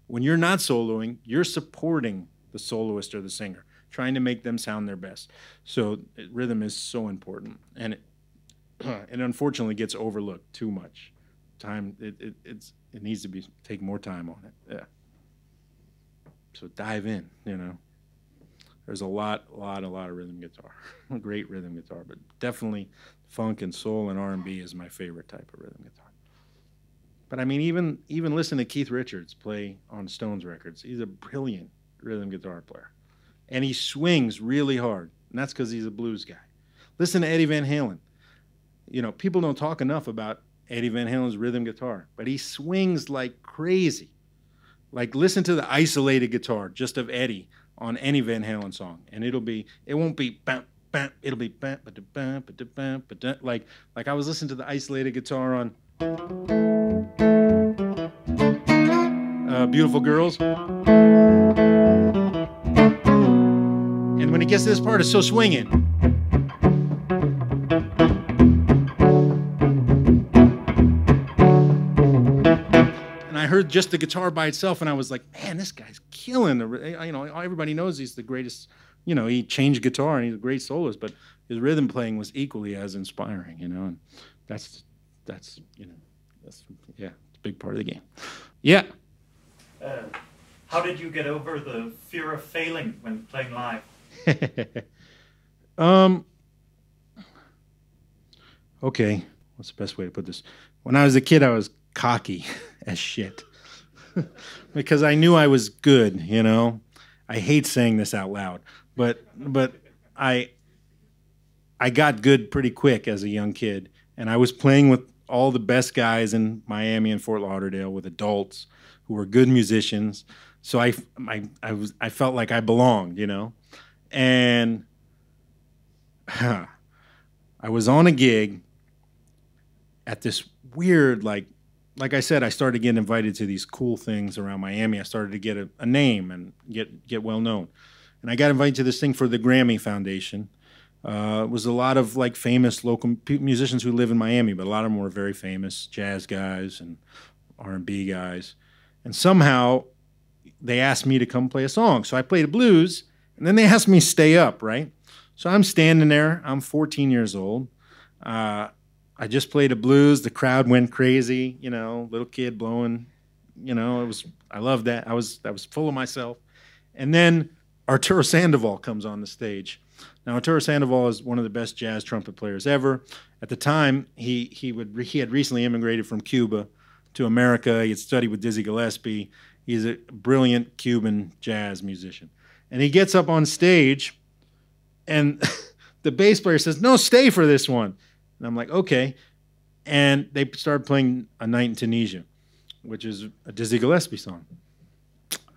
when you're not soloing, you're supporting the soloist or the singer, trying to make them sound their best. So rhythm is so important, and it unfortunately gets overlooked too much. It needs to take more time on it. Yeah. So dive in, you know. There's a lot of rhythm guitar, great rhythm guitar, but definitely funk and soul and R&B is my favorite type of rhythm guitar. But I mean, even listen to Keith Richards play on Stones records. He's a brilliant rhythm guitar player, and he swings really hard, and that's because he's a blues guy. Listen to Eddie Van Halen. You know, people don't talk enough about Eddie Van Halen's rhythm guitar, but he swings like crazy. Like, listen to the isolated guitar just of Eddie on any Van Halen song, and it won't be bam, bam, it'll be bam, ba-da-bam, ba-da-bam, ba-da. Like I was listening to the isolated guitar on Beautiful Girls, and when it gets to this part, it's so swinging. I heard just the guitar by itself, and I was like, man, this guy's killing you know, everybody knows he's the greatest. You know, he changed guitar and he's a great soloist, but his rhythm playing was equally as inspiring. You know, and that's you know, it's a big part of the game. Yeah. How did you get over the fear of failing when playing live? Okay, what's the best way to put this? When I was a kid, I was cocky as shit because I knew I was good, you know. I hate saying this out loud, but I got good pretty quick as a young kid, and I was playing with all the best guys in Miami and Fort Lauderdale with adults who were good musicians. So I felt like I belonged, you know. And I was on a gig at this weird, like I said, I started getting invited to these cool things around Miami. I started to get a name and get well known. And I got invited to this thing for the Grammy Foundation. It was a lot of like famous local musicians who live in Miami, but a lot of them were very famous jazz guys and R&B guys. And somehow they asked me to come play a song. So I played a blues, and then they asked me to stay up, right? So I'm standing there. I'm 14 years old. I just played a blues. The crowd went crazy, you know, little kid blowing, you know, I loved that. I was full of myself. And then Arturo Sandoval comes on the stage. Now, Arturo Sandoval is one of the best jazz trumpet players ever. At the time, he had recently immigrated from Cuba to America. He had studied with Dizzy Gillespie. He's a brilliant Cuban jazz musician. And he gets up on stage, and the bass player says, "No, stay for this one." And I'm like, okay. And they started playing A Night in Tunisia, which is a Dizzy Gillespie song.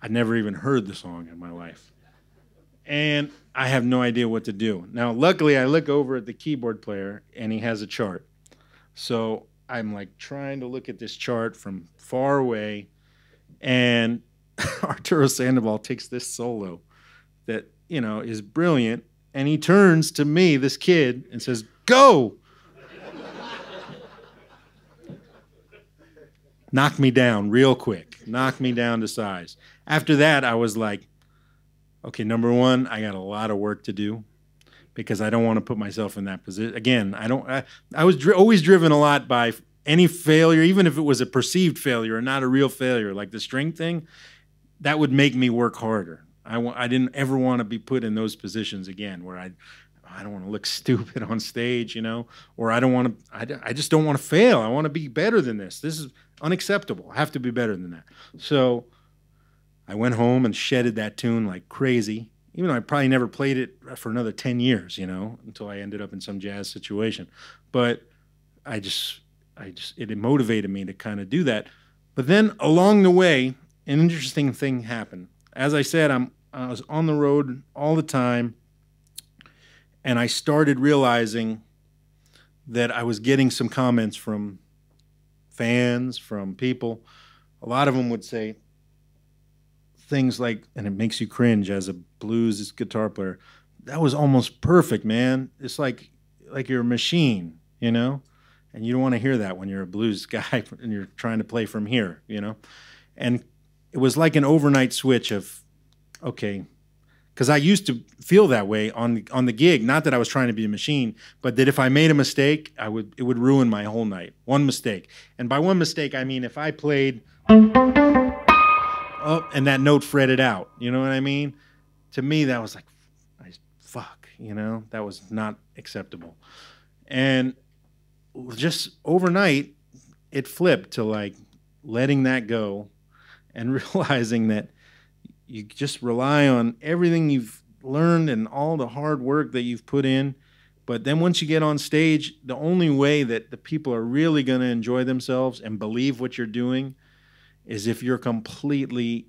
I'd never even heard the song in my life. And I have no idea what to do. Now, luckily, I look over at the keyboard player, and he has a chart. So I'm like trying to look at this chart from far away, and Arturo Sandoval takes this solo that, you know, is brilliant, and he turns to me, this kid, and says, "Go!" Knocked me down real quick. Knocked me down to size. After that, I was like, okay, number one, I got a lot of work to do because I don't want to put myself in that position. Again, I was always driven a lot by any failure, even if it was a perceived failure or not a real failure, like the string thing, that would make me work harder. I didn't ever want to be put in those positions again where I don't want to look stupid on stage, you know, or I just don't want to fail. I want to be better than this. This is unacceptable. I have to be better than that. So I went home and shedded that tune like crazy, even though I probably never played it for another 10 years, you know, until I ended up in some jazz situation. But it motivated me to kind of do that. But then along the way, an interesting thing happened. As I said, I was on the road all the time, and I started realizing that I was getting some comments from fans, from people. A lot of them would say things like, and it makes you cringe as a blues guitar player, that was almost perfect, man. It's like you're a machine, you know? And you don't want to hear that when you're a blues guy and you're trying to play from here, you know? And it was like an overnight switch of, okay, because I used to feel that way on the gig. Not that I was trying to be a machine, but that if I made a mistake, it would ruin my whole night. One mistake. And by one mistake, I mean if I played, oh, and that note fretted out, you know what I mean? To me, that was like, fuck, you know? That was not acceptable. And just overnight, it flipped to like letting that go and realizing that you just rely on everything you've learned and all the hard work that you've put in. But then once you get on stage, the only way that the people are really going to enjoy themselves and believe what you're doing is if you're completely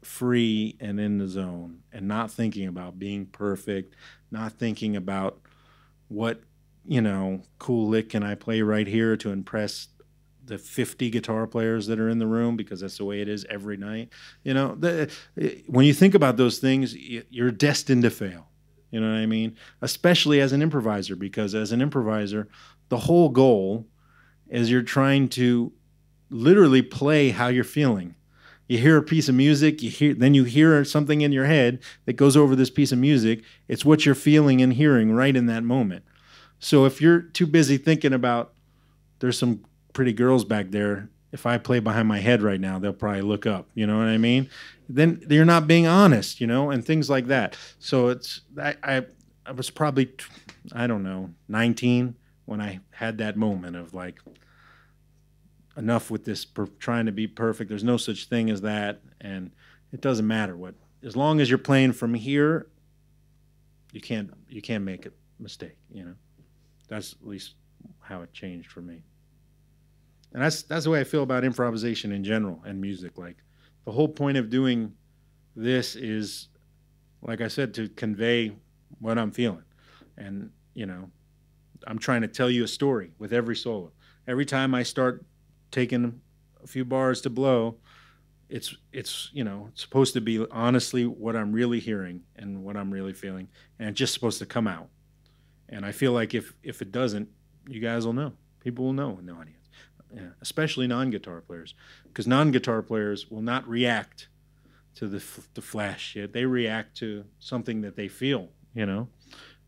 free and in the zone and not thinking about being perfect, not thinking about what, you know, cool lick can I play right here to impress the 50 guitar players that are in the room, because that's the way it is every night. You know, when you think about those things, you're destined to fail. You know what I mean? Especially as an improviser, because as an improviser, the whole goal is you're trying to literally play how you're feeling. You hear a piece of music, then you hear something in your head that goes over this piece of music. It's what you're feeling and hearing right in that moment. So if you're too busy thinking about, there's some pretty girls back there, if I play behind my head right now, they'll probably look up, you know what I mean? Then you're not being honest, you know, and things like that. So it's, I was probably, I don't know, 19 when I had that moment of like, enough with this trying to be perfect. There's no such thing as that, and it doesn't matter what, as long as you're playing from here, you can't make a mistake, you know? That's at least how it changed for me. And that's the way I feel about improvisation in general and music. Like, the whole point of doing this is, like I said, to convey what I'm feeling. And, you know, I'm trying to tell you a story with every solo. Every time I start taking a few bars to blow, it's you know, it's supposed to be honestly what I'm really hearing and what I'm really feeling, and it's just supposed to come out. And I feel like if it doesn't, you guys will know. People will know in the audience. Yeah, especially non-guitar players, because non-guitar players will not react to the flash shit. They react to something that they feel, you know.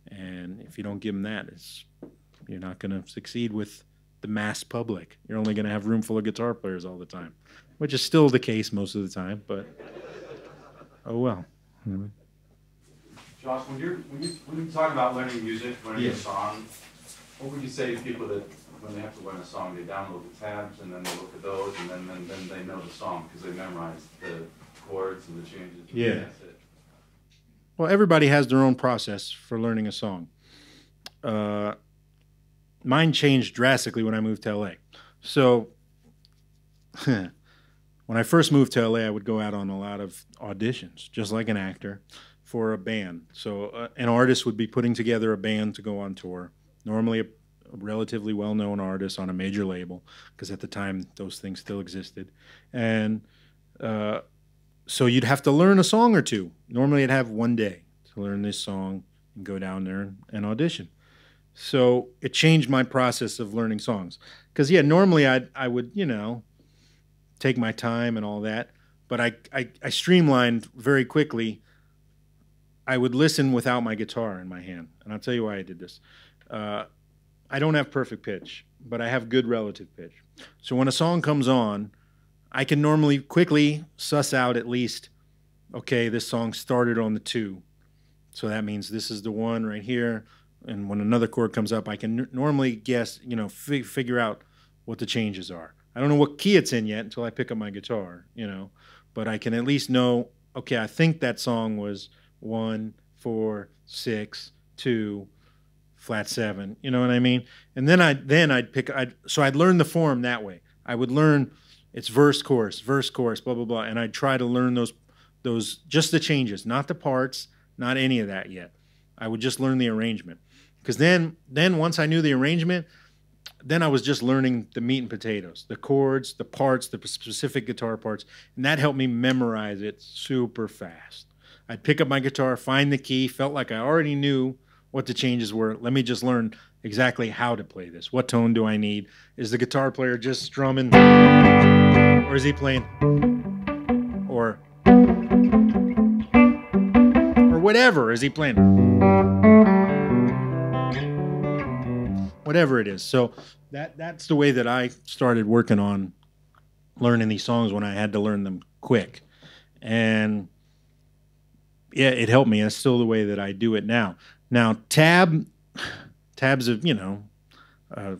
And if you don't give them that, you're not going to succeed with the mass public. You're only going to have a room full of guitar players all the time, which is still the case most of the time. But oh well. Josh, when you talk about learning music, learning a song, what would you say to people that when they have to learn a song, they download the tabs and then they look at those and then they know the song because they memorize the chords and the changes? Yeah. And that's it. Well, everybody has their own process for learning a song. Mine changed drastically when I moved to LA. So when I first moved to LA, I would go out on a lot of auditions, just like an actor, for a band. So an artist would be putting together a band to go on tour, normally a relatively well-known artist on a major label, because at the time those things still existed. And so you'd have to learn a song or two. Normally I'd have one day to learn this song and go down there and audition. So it changed my process of learning songs. Because, yeah, normally I would, you know, take my time and all that. But I streamlined very quickly. I would listen without my guitar in my hand. And I'll tell you why I did this. I don't have perfect pitch, but I have good relative pitch. So when a song comes on, I can normally quickly suss out at least, okay, this song started on the 2. So that means this is the 1 right here. And when another chord comes up, I can normally guess, you know, figure out what the changes are. I don't know what key it's in yet until I pick up my guitar, you know, but I can at least know, okay, I think that song was 1, 4, 6, 2, flat 7. You know what I mean? And then I'd learn the form that way. I would learn it's verse, chorus, blah, blah, blah. And I'd try to learn those just the changes, not the parts, not any of that yet. I would just learn the arrangement. Because then once I knew the arrangement, then I was just learning the meat and potatoes, the chords, the parts, the specific guitar parts, and that helped me memorize it super fast. I'd pick up my guitar, find the key, felt like I already knew what the changes were. Let me just learn exactly how to play this. What tone do I need? Is the guitar player just strumming, or is he playing, or whatever is he playing? Whatever it is. So that's the way that I started working on learning these songs when I had to learn them quick. And yeah, it helped me. That's still the way that I do it now. Now, tabs a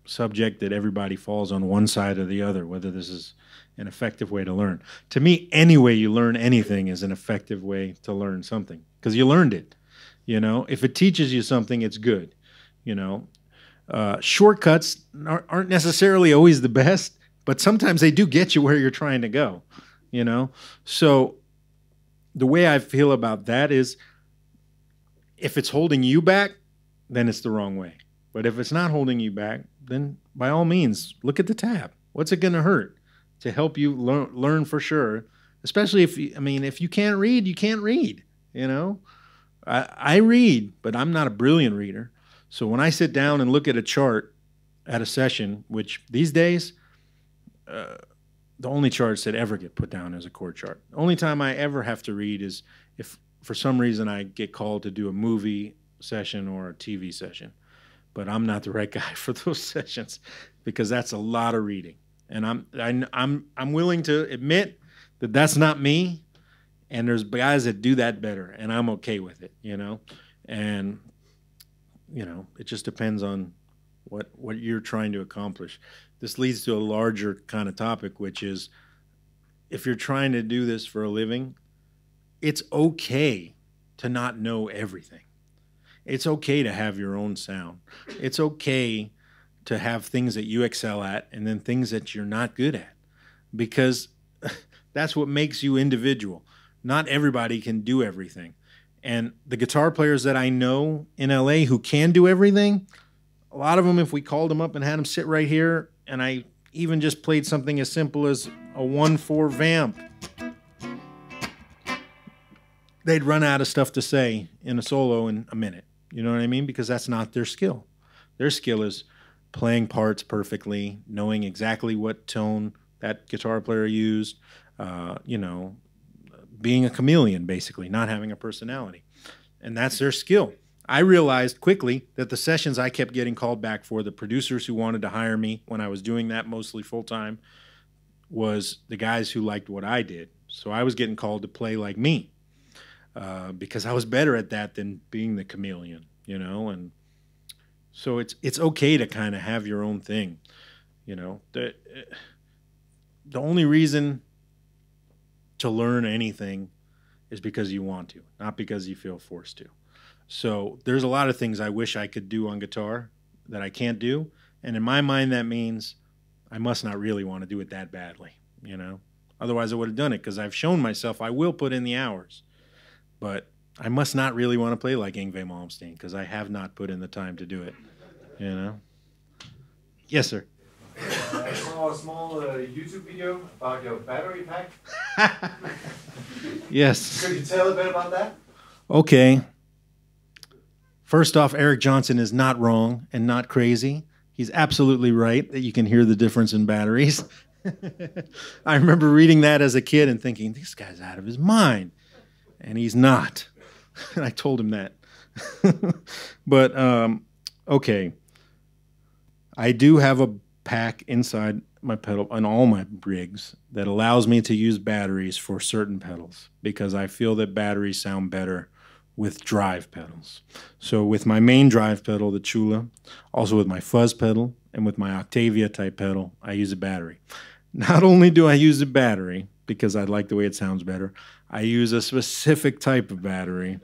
subject that everybody falls on one side or the other, whether this is an effective way to learn. To me, any way you learn anything is an effective way to learn something, because you learned it. You know, if it teaches you something, it's good. You know, shortcuts aren't necessarily always the best, but sometimes they do get you where you're trying to go, you know? So the way I feel about that is, if it's holding you back, then it's the wrong way. But if it's not holding you back, then by all means, look at the tab. What's it going to hurt to help you learn for sure? Especially if you can't read, you can't read, you know? I read, but I'm not a brilliant reader. So when I sit down and look at a chart at a session, which these days, the only charts that ever get put down is a chord chart. The only time I ever have to read is if for some reason I get called to do a movie session or a TV session. But I'm not the right guy for those sessions, because that's a lot of reading. And I'm willing to admit that that's not me, and there's guys that do that better, and I'm okay with it, you know? And you know, it just depends on what you're trying to accomplish. This leads to a larger kind of topic, which is, if you're trying to do this for a living, it's okay to not know everything. It's okay to have your own sound. It's okay to have things that you excel at and then things that you're not good at, because that's what makes you individual. Not everybody can do everything. And the guitar players that I know in LA who can do everything, a lot of them, if we called them up and had them sit right here, and I even just played something as simple as a 1/4 vamp, they'd run out of stuff to say in a solo in a minute. You know what I mean? Because that's not their skill. Their skill is playing parts perfectly, knowing exactly what tone that guitar player used, you know, being a chameleon, basically, not having a personality. And that's their skill. I realized quickly that the sessions I kept getting called back for, the producers who wanted to hire me when I was doing that mostly full-time, was the guys who liked what I did. So I was getting called to play like me, because I was better at that than being the chameleon, you know? And so it's okay to kind of have your own thing, you know? The only reason to learn anything is because you want to, not because you feel forced to. So there's a lot of things I wish I could do on guitar that I can't do. And in my mind, that means I must not really want to do it that badly, you know? Otherwise, I would have done it, because I've shown myself I will put in the hours. But I must not really want to play like Yngwie Malmsteen, because I have not put in the time to do it, you know? Yes, sir. I saw a small YouTube video about your battery pack. Yes. Could you tell a bit about that? Okay. First off, Eric Johnson is not wrong and not crazy. He's absolutely right that you can hear the difference in batteries. I remember reading that as a kid and thinking, this guy's out of his mind. And he's not. And I told him that. But, okay. I do have a pack inside my pedal on all my rigs that allows me to use batteries for certain pedals, because I feel that batteries sound better with drive pedals. So with my main drive pedal, the Chula, also with my fuzz pedal, and with my Octavia type pedal, I use a battery. Not only do I use a battery, because I like the way it sounds better. I use a specific type of battery,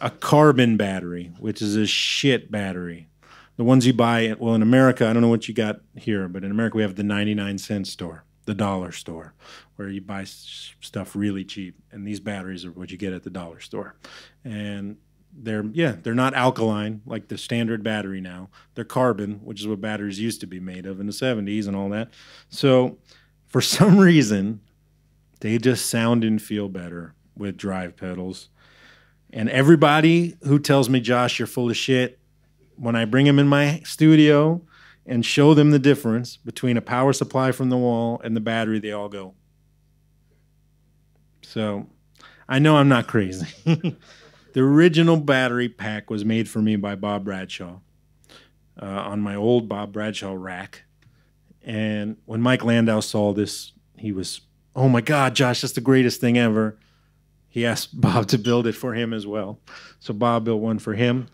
a carbon battery, which is a shit battery. The ones you buy, well, in America, I don't know what you got here, but in America we have the 99-cent store, the dollar store, where you buy stuff really cheap. And these batteries are what you get at the dollar store. And they're not alkaline like the standard battery now. They're carbon, which is what batteries used to be made of in the 70s and all that. So for some reason, they just sound and feel better with drive pedals. And everybody who tells me, Josh, you're full of shit, when I bring them in my studio and show them the difference between a power supply from the wall and the battery, they all go. So I know I'm not crazy. The original battery pack was made for me by Bob Bradshaw on my old Bob Bradshaw rack. And when Mike Landau saw this, he was, oh my God, Josh, that's the greatest thing ever. He asked Bob to build it for him as well. So Bob built one for him.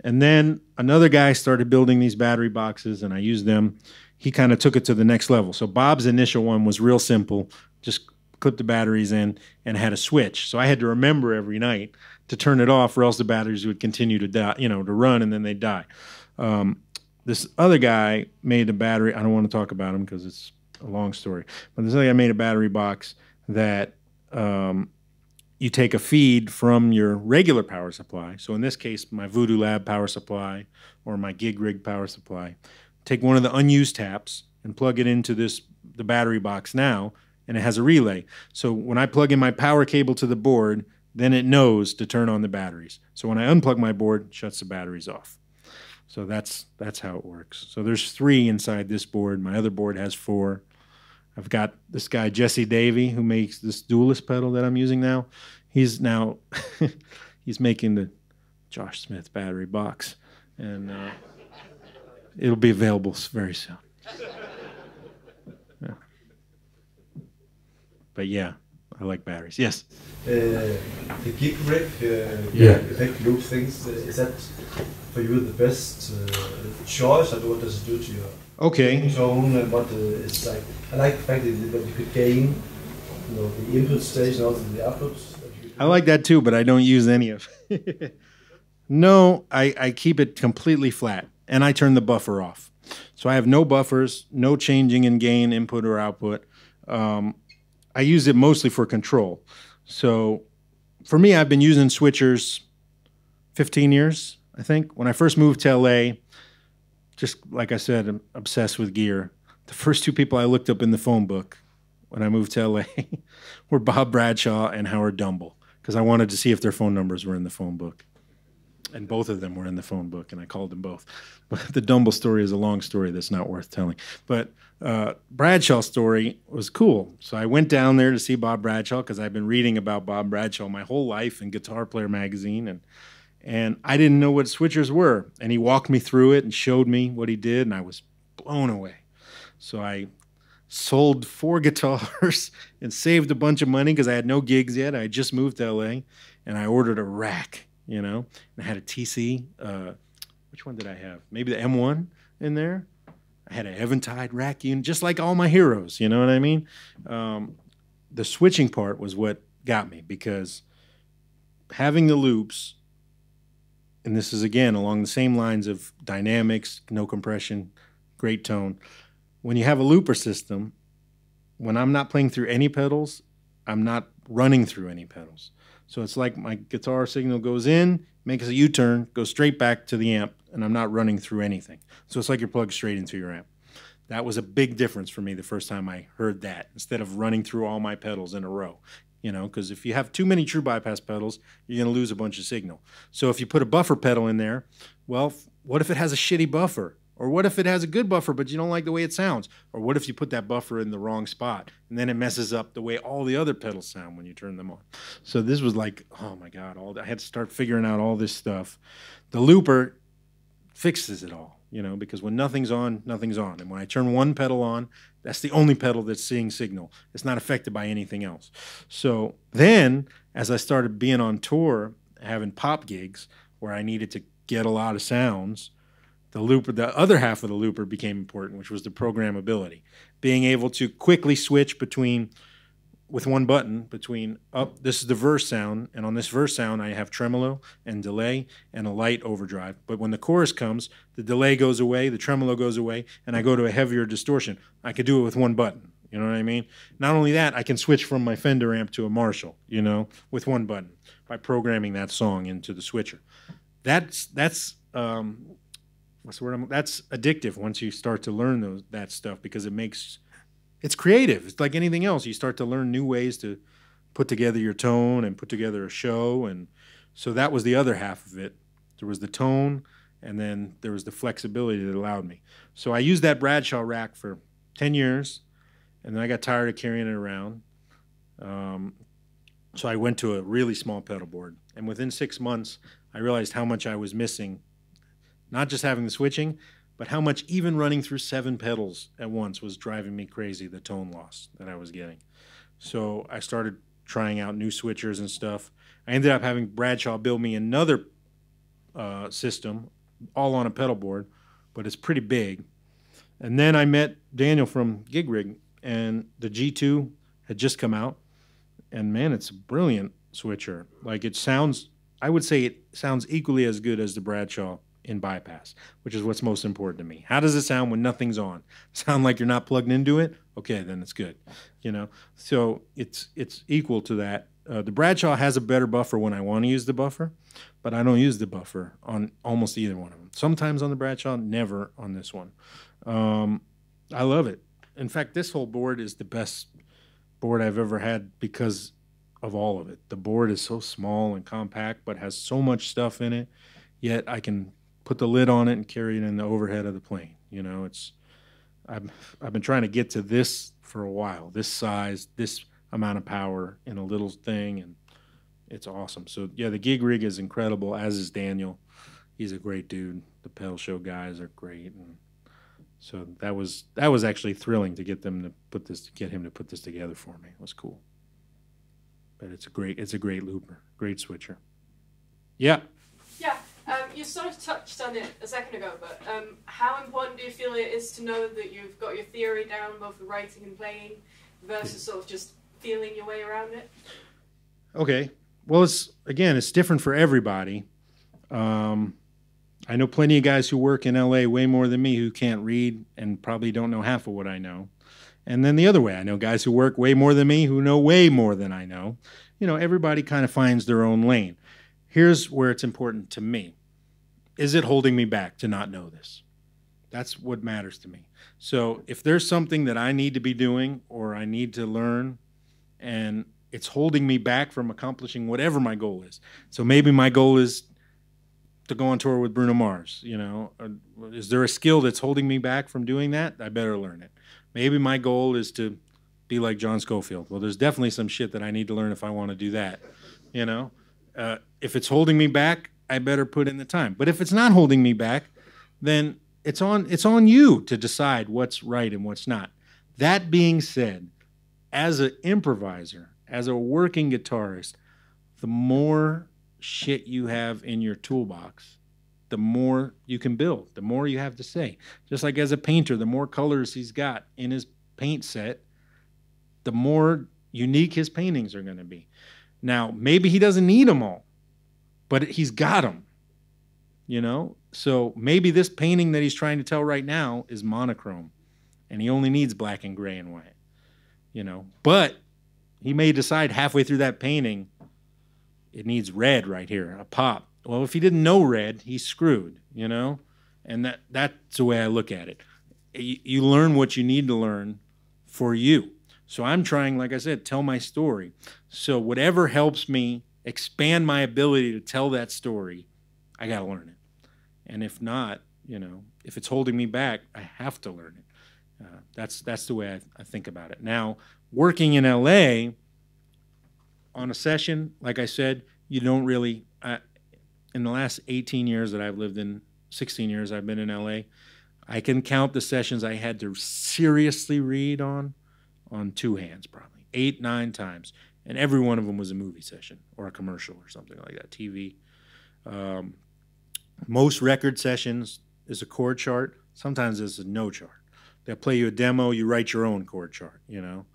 And then another guy started building these battery boxes, and I used them. He kind of took it to the next level. So Bob's initial one was real simple, just clip the batteries in and had a switch. So I had to remember every night to turn it off, or else the batteries would continue to die, to run, and then they'd die. This other guy made a battery. I don't want to talk about him because it's a long story. But this other guy made a battery box that you take a feed from your regular power supply. So in this case, my Voodoo Lab power supply or my Gig Rig power supply. Take one of the unused taps and plug it into the battery box now, and it has a relay. So when I plug in my power cable to the board, then it knows to turn on the batteries. So when I unplug my board, it shuts the batteries off. So that's how it works. So there's 3 inside this board. My other board has 4. I've got this guy, Jesse Davey, who makes this Duelist pedal that I'm using now. He's now, he's making the Josh Smith battery box. And it'll be available very soon. Yeah. But yeah, I like batteries. Yes? The Gig Rig, effect loop things, is that for you the best choice, or what does it do to your tone, and what is like? I like the fact that you could gain, the input stage and also the outputs. I like that too, but I don't use any of it. No, I keep it completely flat, and I turn the buffer off. So I have no buffers, no changing in gain, input or output. I use it mostly for control. So for me, I've been using switchers 15 years, I think. When I first moved to LA, just like I said, I'm obsessed with gear. The first 2 people I looked up in the phone book when I moved to LA were Bob Bradshaw and Howard Dumble, because I wanted to see if their phone numbers were in the phone book. And both of them were in the phone book, and I called them both. But the Dumble story is a long story that's not worth telling. But Bradshaw's story was cool. So I went down there to see Bob Bradshaw because I've been reading about Bob Bradshaw my whole life in Guitar Player magazine, and I didn't know what switchers were. And he walked me through it and showed me what he did, and I was blown away. So I sold 4 guitars and saved a bunch of money because I had no gigs yet. I had just moved to LA, and I ordered a rack, and I had a TC. Which one did I have? Maybe the M1 in there. I had an Eventide rack unit, just like all my heroes, you know what I mean? The switching part was what got me, because having the loops, and this is again along the same lines of dynamics, no compression, great tone. When you have a looper system, when I'm not playing through any pedals, I'm not running through any pedals. So it's like my guitar signal goes in, makes a U-turn, goes straight back to the amp, and I'm not running through anything. So it's like you're plugged straight into your amp. That was a big difference for me the first time I heard that, instead of running through all my pedals in a row. Because if you have too many true bypass pedals, you're going to lose a bunch of signal. So if you put a buffer pedal in there, well, what if it has a shitty buffer? Or what if it has a good buffer, but you don't like the way it sounds? Or what if you put that buffer in the wrong spot, and then it messes up the way all the other pedals sound when you turn them on? So this was like, oh my God, I had to start figuring out all this stuff. The looper fixes it all, because when nothing's on, nothing's on. And when I turn one pedal on, that's the only pedal that's seeing signal. It's not affected by anything else. So then, as I started being on tour, having pop gigs where I needed to get a lot of sounds, the other half of the looper became important, which was the programmability. Being able to quickly switch between with one button between up. This is the verse sound, and on this verse sound, I have tremolo and delay and a light overdrive. But when the chorus comes, the delay goes away, the tremolo goes away, and I go to a heavier distortion. I could do it with one button. You know what I mean? Not only that, I can switch from my Fender amp to a Marshall, you know, with one button by programming that song into the switcher. That's what's the word? That's addictive once you start to learn that stuff, because it's creative. It's like anything else. You start to learn new ways to put together your tone and put together a show. And so that was the other half of it. There was the tone, and then there was the flexibility that allowed me. So I used that Bradshaw rack for 10 years, and then I got tired of carrying it around. So I went to a really small pedal board. And within 6 months, I realized how much I was missing, not just having the switching, but how much even running through 7 pedals at once was driving me crazy, the tone loss that I was getting. So I started trying out new switchers and stuff. I ended up having Bradshaw build me another system, all on a pedal board, but it's pretty big. And then I met Daniel from Gig Rig, and the G2 had just come out. And man, it's a brilliant switcher. Like, it sounds, I would say it sounds equally as good as the Bradshaw in bypass, which is what's most important to me. How does it sound when nothing's on? Sound like you're not plugged into it? Okay, then it's good. You know, so it's equal to that. The Bradshaw has a better buffer when I want to use the buffer, but I don't use the buffer on almost either one of them. Sometimes on the Bradshaw, never on this one. I love it. In fact, this whole board is the best board I've ever had because of all of it. The board is so small and compact, but has so much stuff in it, yet I can put the lid on it and carry it in the overhead of the plane. You know, I've been trying to get to this for a while, this size, this amount of power in a little thing, and it's awesome. So yeah, the Gig Rig is incredible, as is Daniel. He's a great dude. The pedal show guys are great, and so that was actually thrilling to get him to put this together for me. It was cool. But it's a great looper, great switcher. Yeah. Yeah, you sort of touched on it a second ago, but how important do you feel it is to know that you've got your theory down, both the writing and playing, versus sort of just feeling your way around it? Okay. Well, it's different for everybody. I know plenty of guys who work in LA way more than me who can't read and probably don't know half of what I know. And then the other way, I know guys who work way more than me who know way more than I know. You know, everybody kind of finds their own lane. Here's where it's important to me. Is it holding me back to not know this? That's what matters to me. So if there's something that I need to be doing or I need to learn and it's holding me back from accomplishing whatever my goal is. So maybe my goal is to go on tour with Bruno Mars, you know. Is there a skill that's holding me back from doing that? I better learn it. Maybe my goal is to be like John Scofield. Well, there's definitely some shit that I need to learn if I want to do that, you know. If it's holding me back, I better put in the time. But if it's not holding me back, then it's on you to decide what's right and what's not. That being said, as an improviser, as a working guitarist, the more shit you have in your toolbox, the more you can build, the more you have to say. Just like as a painter, the more colors he's got in his paint set, the more unique his paintings are going to be. Now, maybe he doesn't need them all, but he's got them, you know? So maybe this painting that he's trying to tell right now is monochrome, and he only needs black and gray and white, you know? But he may decide halfway through that painting, it needs red right here, a pop. Well, if he didn't know red, he's screwed, you know? And that's the way I look at it. You learn what you need to learn for you. So I'm trying, like I said, tell my story. So whatever helps me expand my ability to tell that story, I got to learn it. And if not, you know, if it's holding me back, I have to learn it. That's the way I think about it. Now, working in LA on a session, like I said, you don't really, in the last 18 years that I've lived in, 16 years I've been in LA, I can count the sessions I had to seriously read on 2 hands probably, 8, 9 times. And every one of them was a movie session or a commercial or something like that, TV. Most record sessions is a chord chart. Sometimes it's a no chart. They'll play you a demo, you write your own chord chart, you know.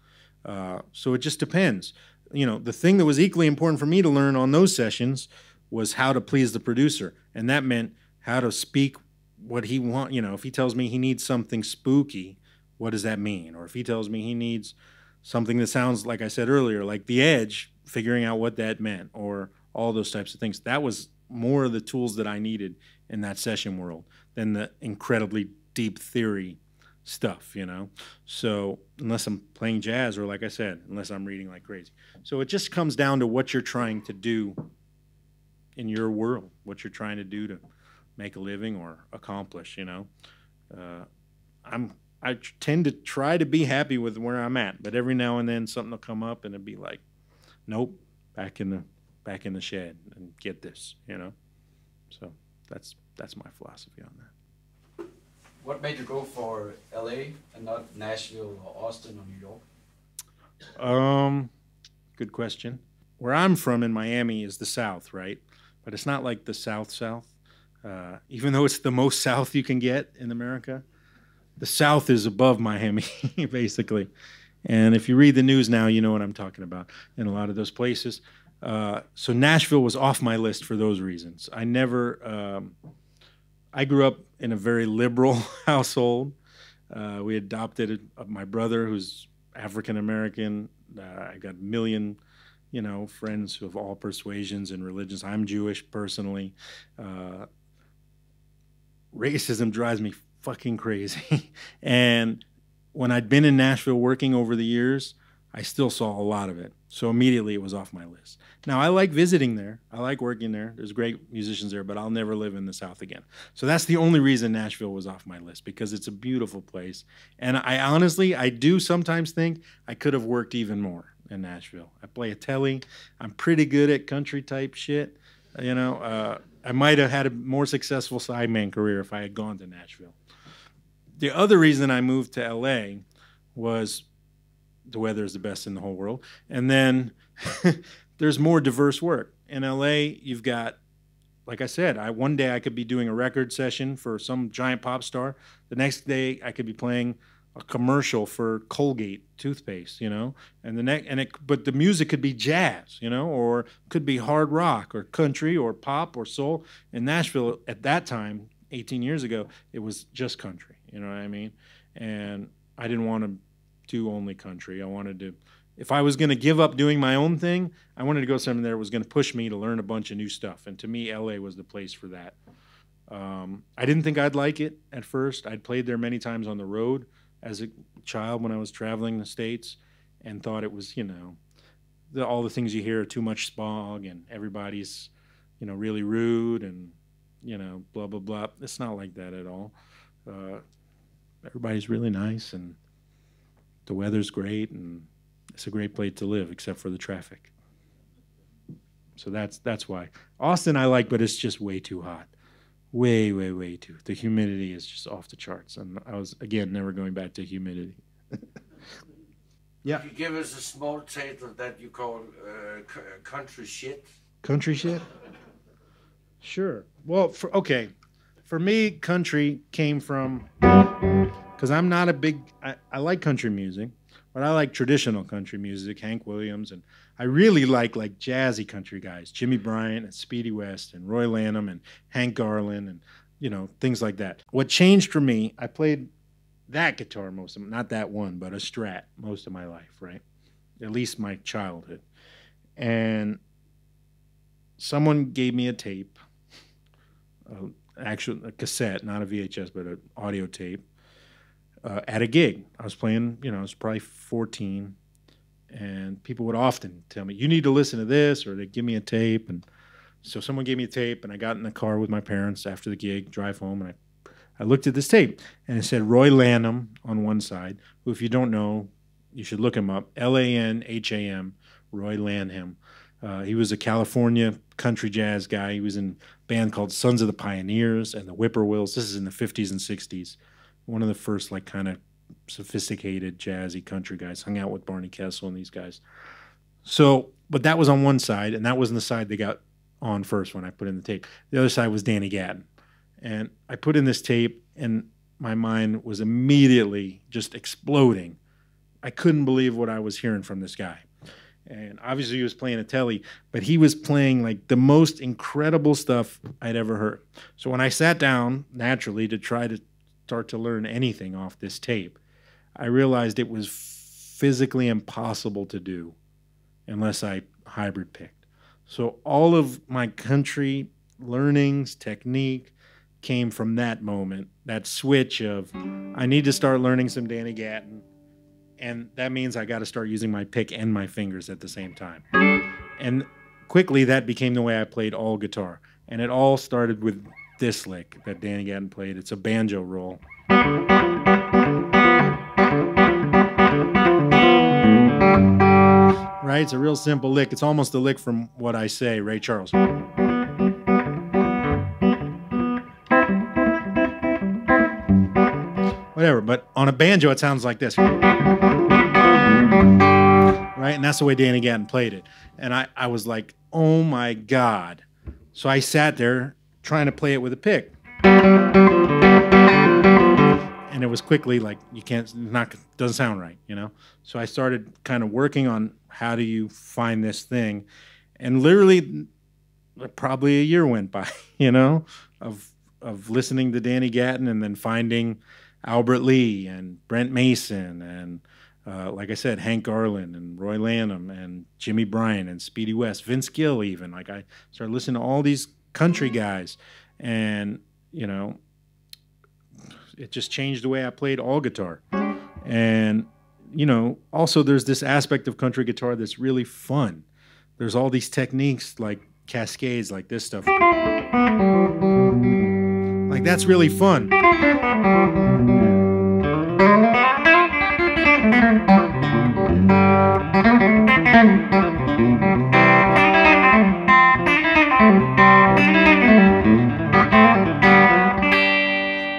So it just depends. You know, the thing that was equally important for me to learn on those sessions was how to please the producer. And that meant how to speak what he wants. You know, if he tells me he needs something spooky, what does that mean? Or if he tells me he needs something that sounds, like I said earlier, like The Edge, figuring out what that meant, or all those types of things. That was more of the tools that I needed in that session world than the incredibly deep theory stuff, you know? So unless I'm playing jazz, or like I said, unless I'm reading like crazy. So it just comes down to what you're trying to do in your world, what you're trying to do to make a living or accomplish, you know? I tend to try to be happy with where I'm at, but every now and then something will come up and it'll be like, nope, back in the shed and get this, you know? So that's my philosophy on that. What made you go for LA and not Nashville or Austin or New York? Good question. Where I'm from in Miami is the South, right? But it's not like the South. Even though it's the most South you can get in America, the South is above Miami, basically. And if you read the news now, you know what I'm talking about in a lot of those places. So Nashville was off my list for those reasons. I grew up in a very liberal household. We adopted my brother, who's African American. I got a million, you know, friends of all persuasions and religions. I'm Jewish personally. Racism drives me fucking crazy. And when I'd been in Nashville working over the years, I still saw a lot of it. So immediately it was off my list. Now, I like visiting there. I like working there. There's great musicians there, but I'll never live in the South again. So that's the only reason Nashville was off my list, because it's a beautiful place. And I do sometimes think I could have worked even more in Nashville. I play a telly. I'm pretty good at country type shit. You know, I might have had a more successful sideman career if I had gone to Nashville. The other reason I moved to LA was the weather is the best in the whole world. And then there's more diverse work. In LA, you've got, like I said, one day I could be doing a record session for some giant pop star. The next day I could be playing a commercial for Colgate toothpaste, you know, but the music could be jazz, you know, or could be hard rock or country or pop or soul. In Nashville at that time, 18 years ago, it was just country, you know what I mean? And I didn't want to do only country. I wanted to, if I was going to give up doing my own thing, I wanted to go somewhere that was going to push me to learn a bunch of new stuff. And to me, LA was the place for that. I didn't think I'd like it at first. I'd played there many times on the road as a child when I was traveling the States, and thought it was, you know, all the things you hear, too much smog and everybody's, you know, really rude and, you know, blah, blah, blah. It's not like that at all. Everybody's really nice and the weather's great and it's a great place to live except for the traffic. So that's why. Austin I like, but it's just way too hot. Way, way, way too. The humidity is just off the charts. And I was, again, never going back to humidity. Yeah. Could you give us a small taste of that you call country shit? Country shit? Sure. Well, for me, country came from, because I'm not a big, I like country music, but I like traditional country music, Hank Williams, and I really like jazzy country guys, Jimmy Bryant and Speedy West and Roy Lanham and Hank Garland and, you know, things like that. What changed for me, I played that guitar most of, not that one, but a Strat most of my life, right? At least my childhood. And someone gave me a tape, actually a cassette, not a VHS, but an audio tape, at a gig. I was playing, you know, I was probably 14, and people would often tell me, you need to listen to this, or they'd give me a tape. And so someone gave me a tape, and I got in the car with my parents after the gig, drive home, and I looked at this tape, and it said Roy Lanham on one side, who, if you don't know, you should look him up, Lanham, Roy Lanham. He was a California country jazz guy. He was in a band called Sons of the Pioneers and the Whippoorwills. This is in the 50s and 60s. One of the first, like, kind of sophisticated jazzy country guys. Hung out with Barney Kessel and these guys. So, but that was on one side, and that wasn't the side they got on first when I put in the tape. The other side was Danny Gatton. And I put in this tape, and my mind was immediately just exploding I couldn't believe what I was hearing from this guy. And obviously he was playing a telly, but he was playing like the most incredible stuff I'd ever heard. So when I sat down naturally to try to start to learn anything off this tape, I realized it was physically impossible to do unless I hybrid picked. So all of my country learnings, technique came from that moment, that switch of I need to start learning some Danny Gatton. And that means I got to start using my pick and my fingers at the same time. And quickly that became the way I played all guitar. And it all started with this lick that Danny Gatton played. It's a banjo roll. Right? It's a real simple lick. It's almost a lick from What I Say, Ray Charles. Whatever, but on a banjo it sounds like this. Right? And that's the way Danny Gatton played it. And I was like, oh my God. So I sat there trying to play it with a pick. And it was quickly like, you can't, doesn't sound right, you know? So I started kind of working on how do you find this thing. And literally, probably a year went by, you know, of listening to Danny Gatton and then finding Albert Lee and Brent Mason and like I said, Hank Garland and Roy Lanham and Jimmy Bryan and Speedy West, Vince Gill even. Like I started listening to all these country guys, and you know, it just changed the way I played all guitar. And you know, also there's this aspect of country guitar that's really fun. There's all these techniques like cascades, like this stuff. Like that's really fun.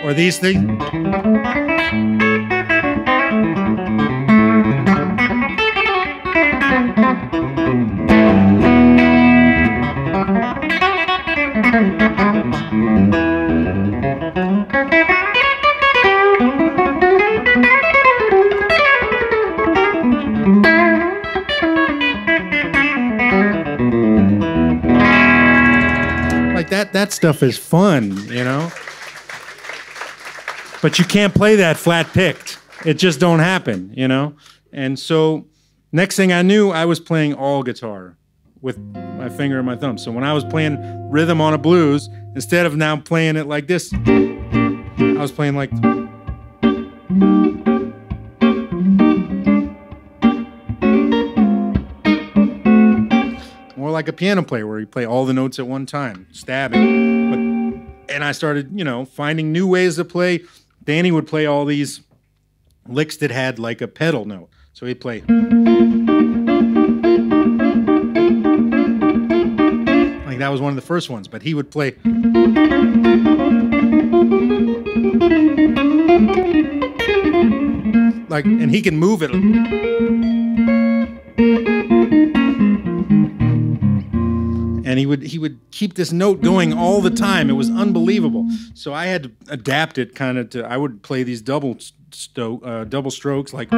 Or these things. Like that stuff is fun, you know? But you can't play that flat picked. It just don't happen, you know? And so next thing I knew, I was playing all guitar with my finger and my thumb. So when I was playing rhythm on a blues, instead of now playing it like this, I was playing like... more like a piano player where you play all the notes at one time, stabbing. And I started, you know, finding new ways to play. Danny would play all these licks that had like a pedal note. So he'd play. Like that was one of the first ones, but he would play. Like, and he can move it. And he would keep this note going all the time. It was unbelievable. So I had to adapt it kind of to, I would play these double strokes like.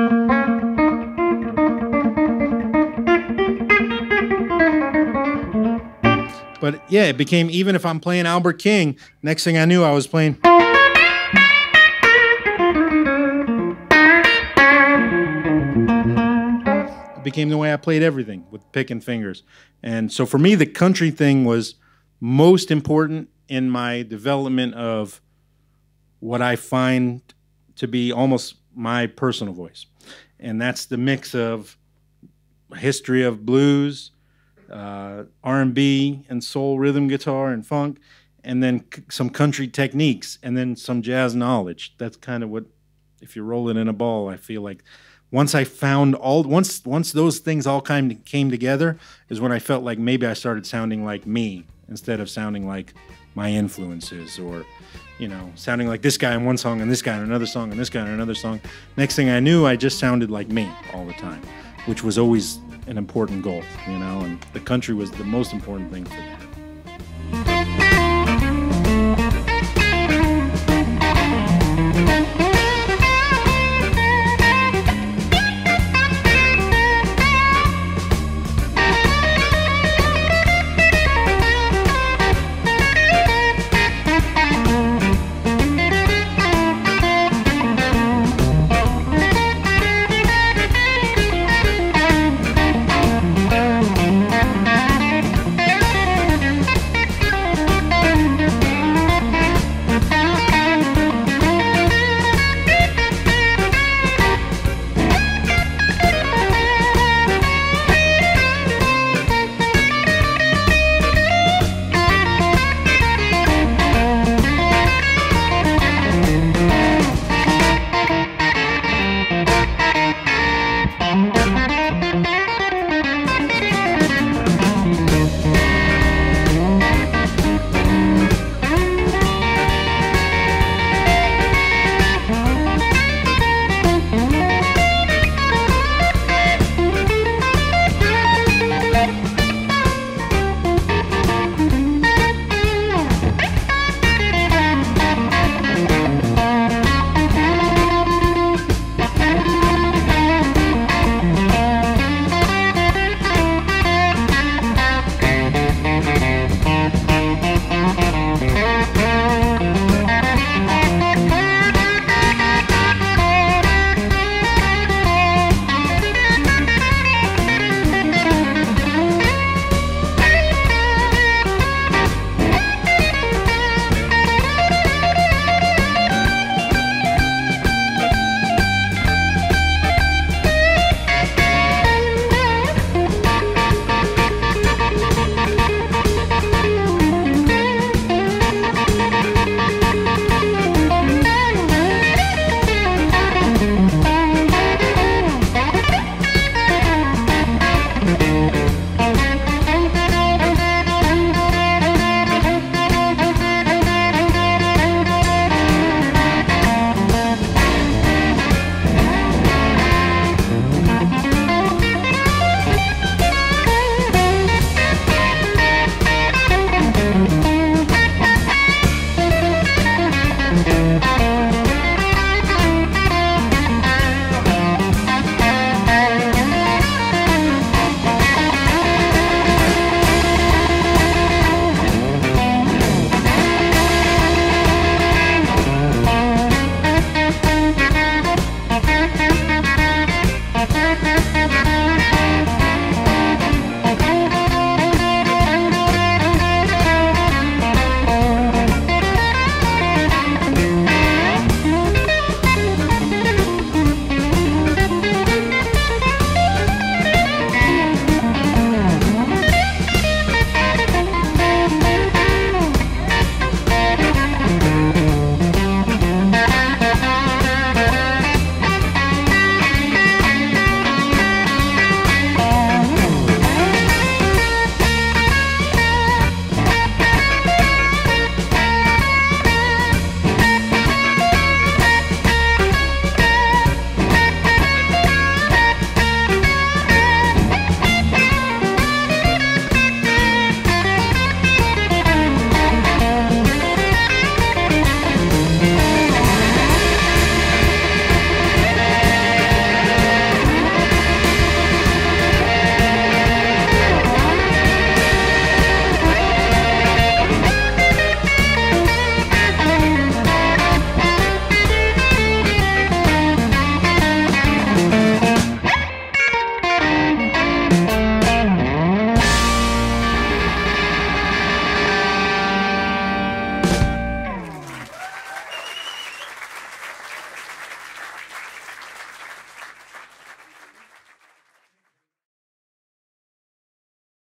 But yeah, it became, even if I'm playing Albert King, next thing I knew I was playing. It became the way I played everything with pick and fingers. And so for me, the country thing was most important in my development of what I find to be almost my personal voice. And that's the mix of history of blues, R&B and soul rhythm guitar and funk, and then some country techniques, and then some jazz knowledge. That's kind of what, if you roll it in a ball, I feel like once I found once those things all came together is when I felt like maybe I started sounding like me instead of sounding like my influences, or, you know, sounding like this guy in one song and this guy in another song and this guy in another song. Next thing I knew, I just sounded like me all the time, which was always an important goal, you know, and the country was the most important thing for that.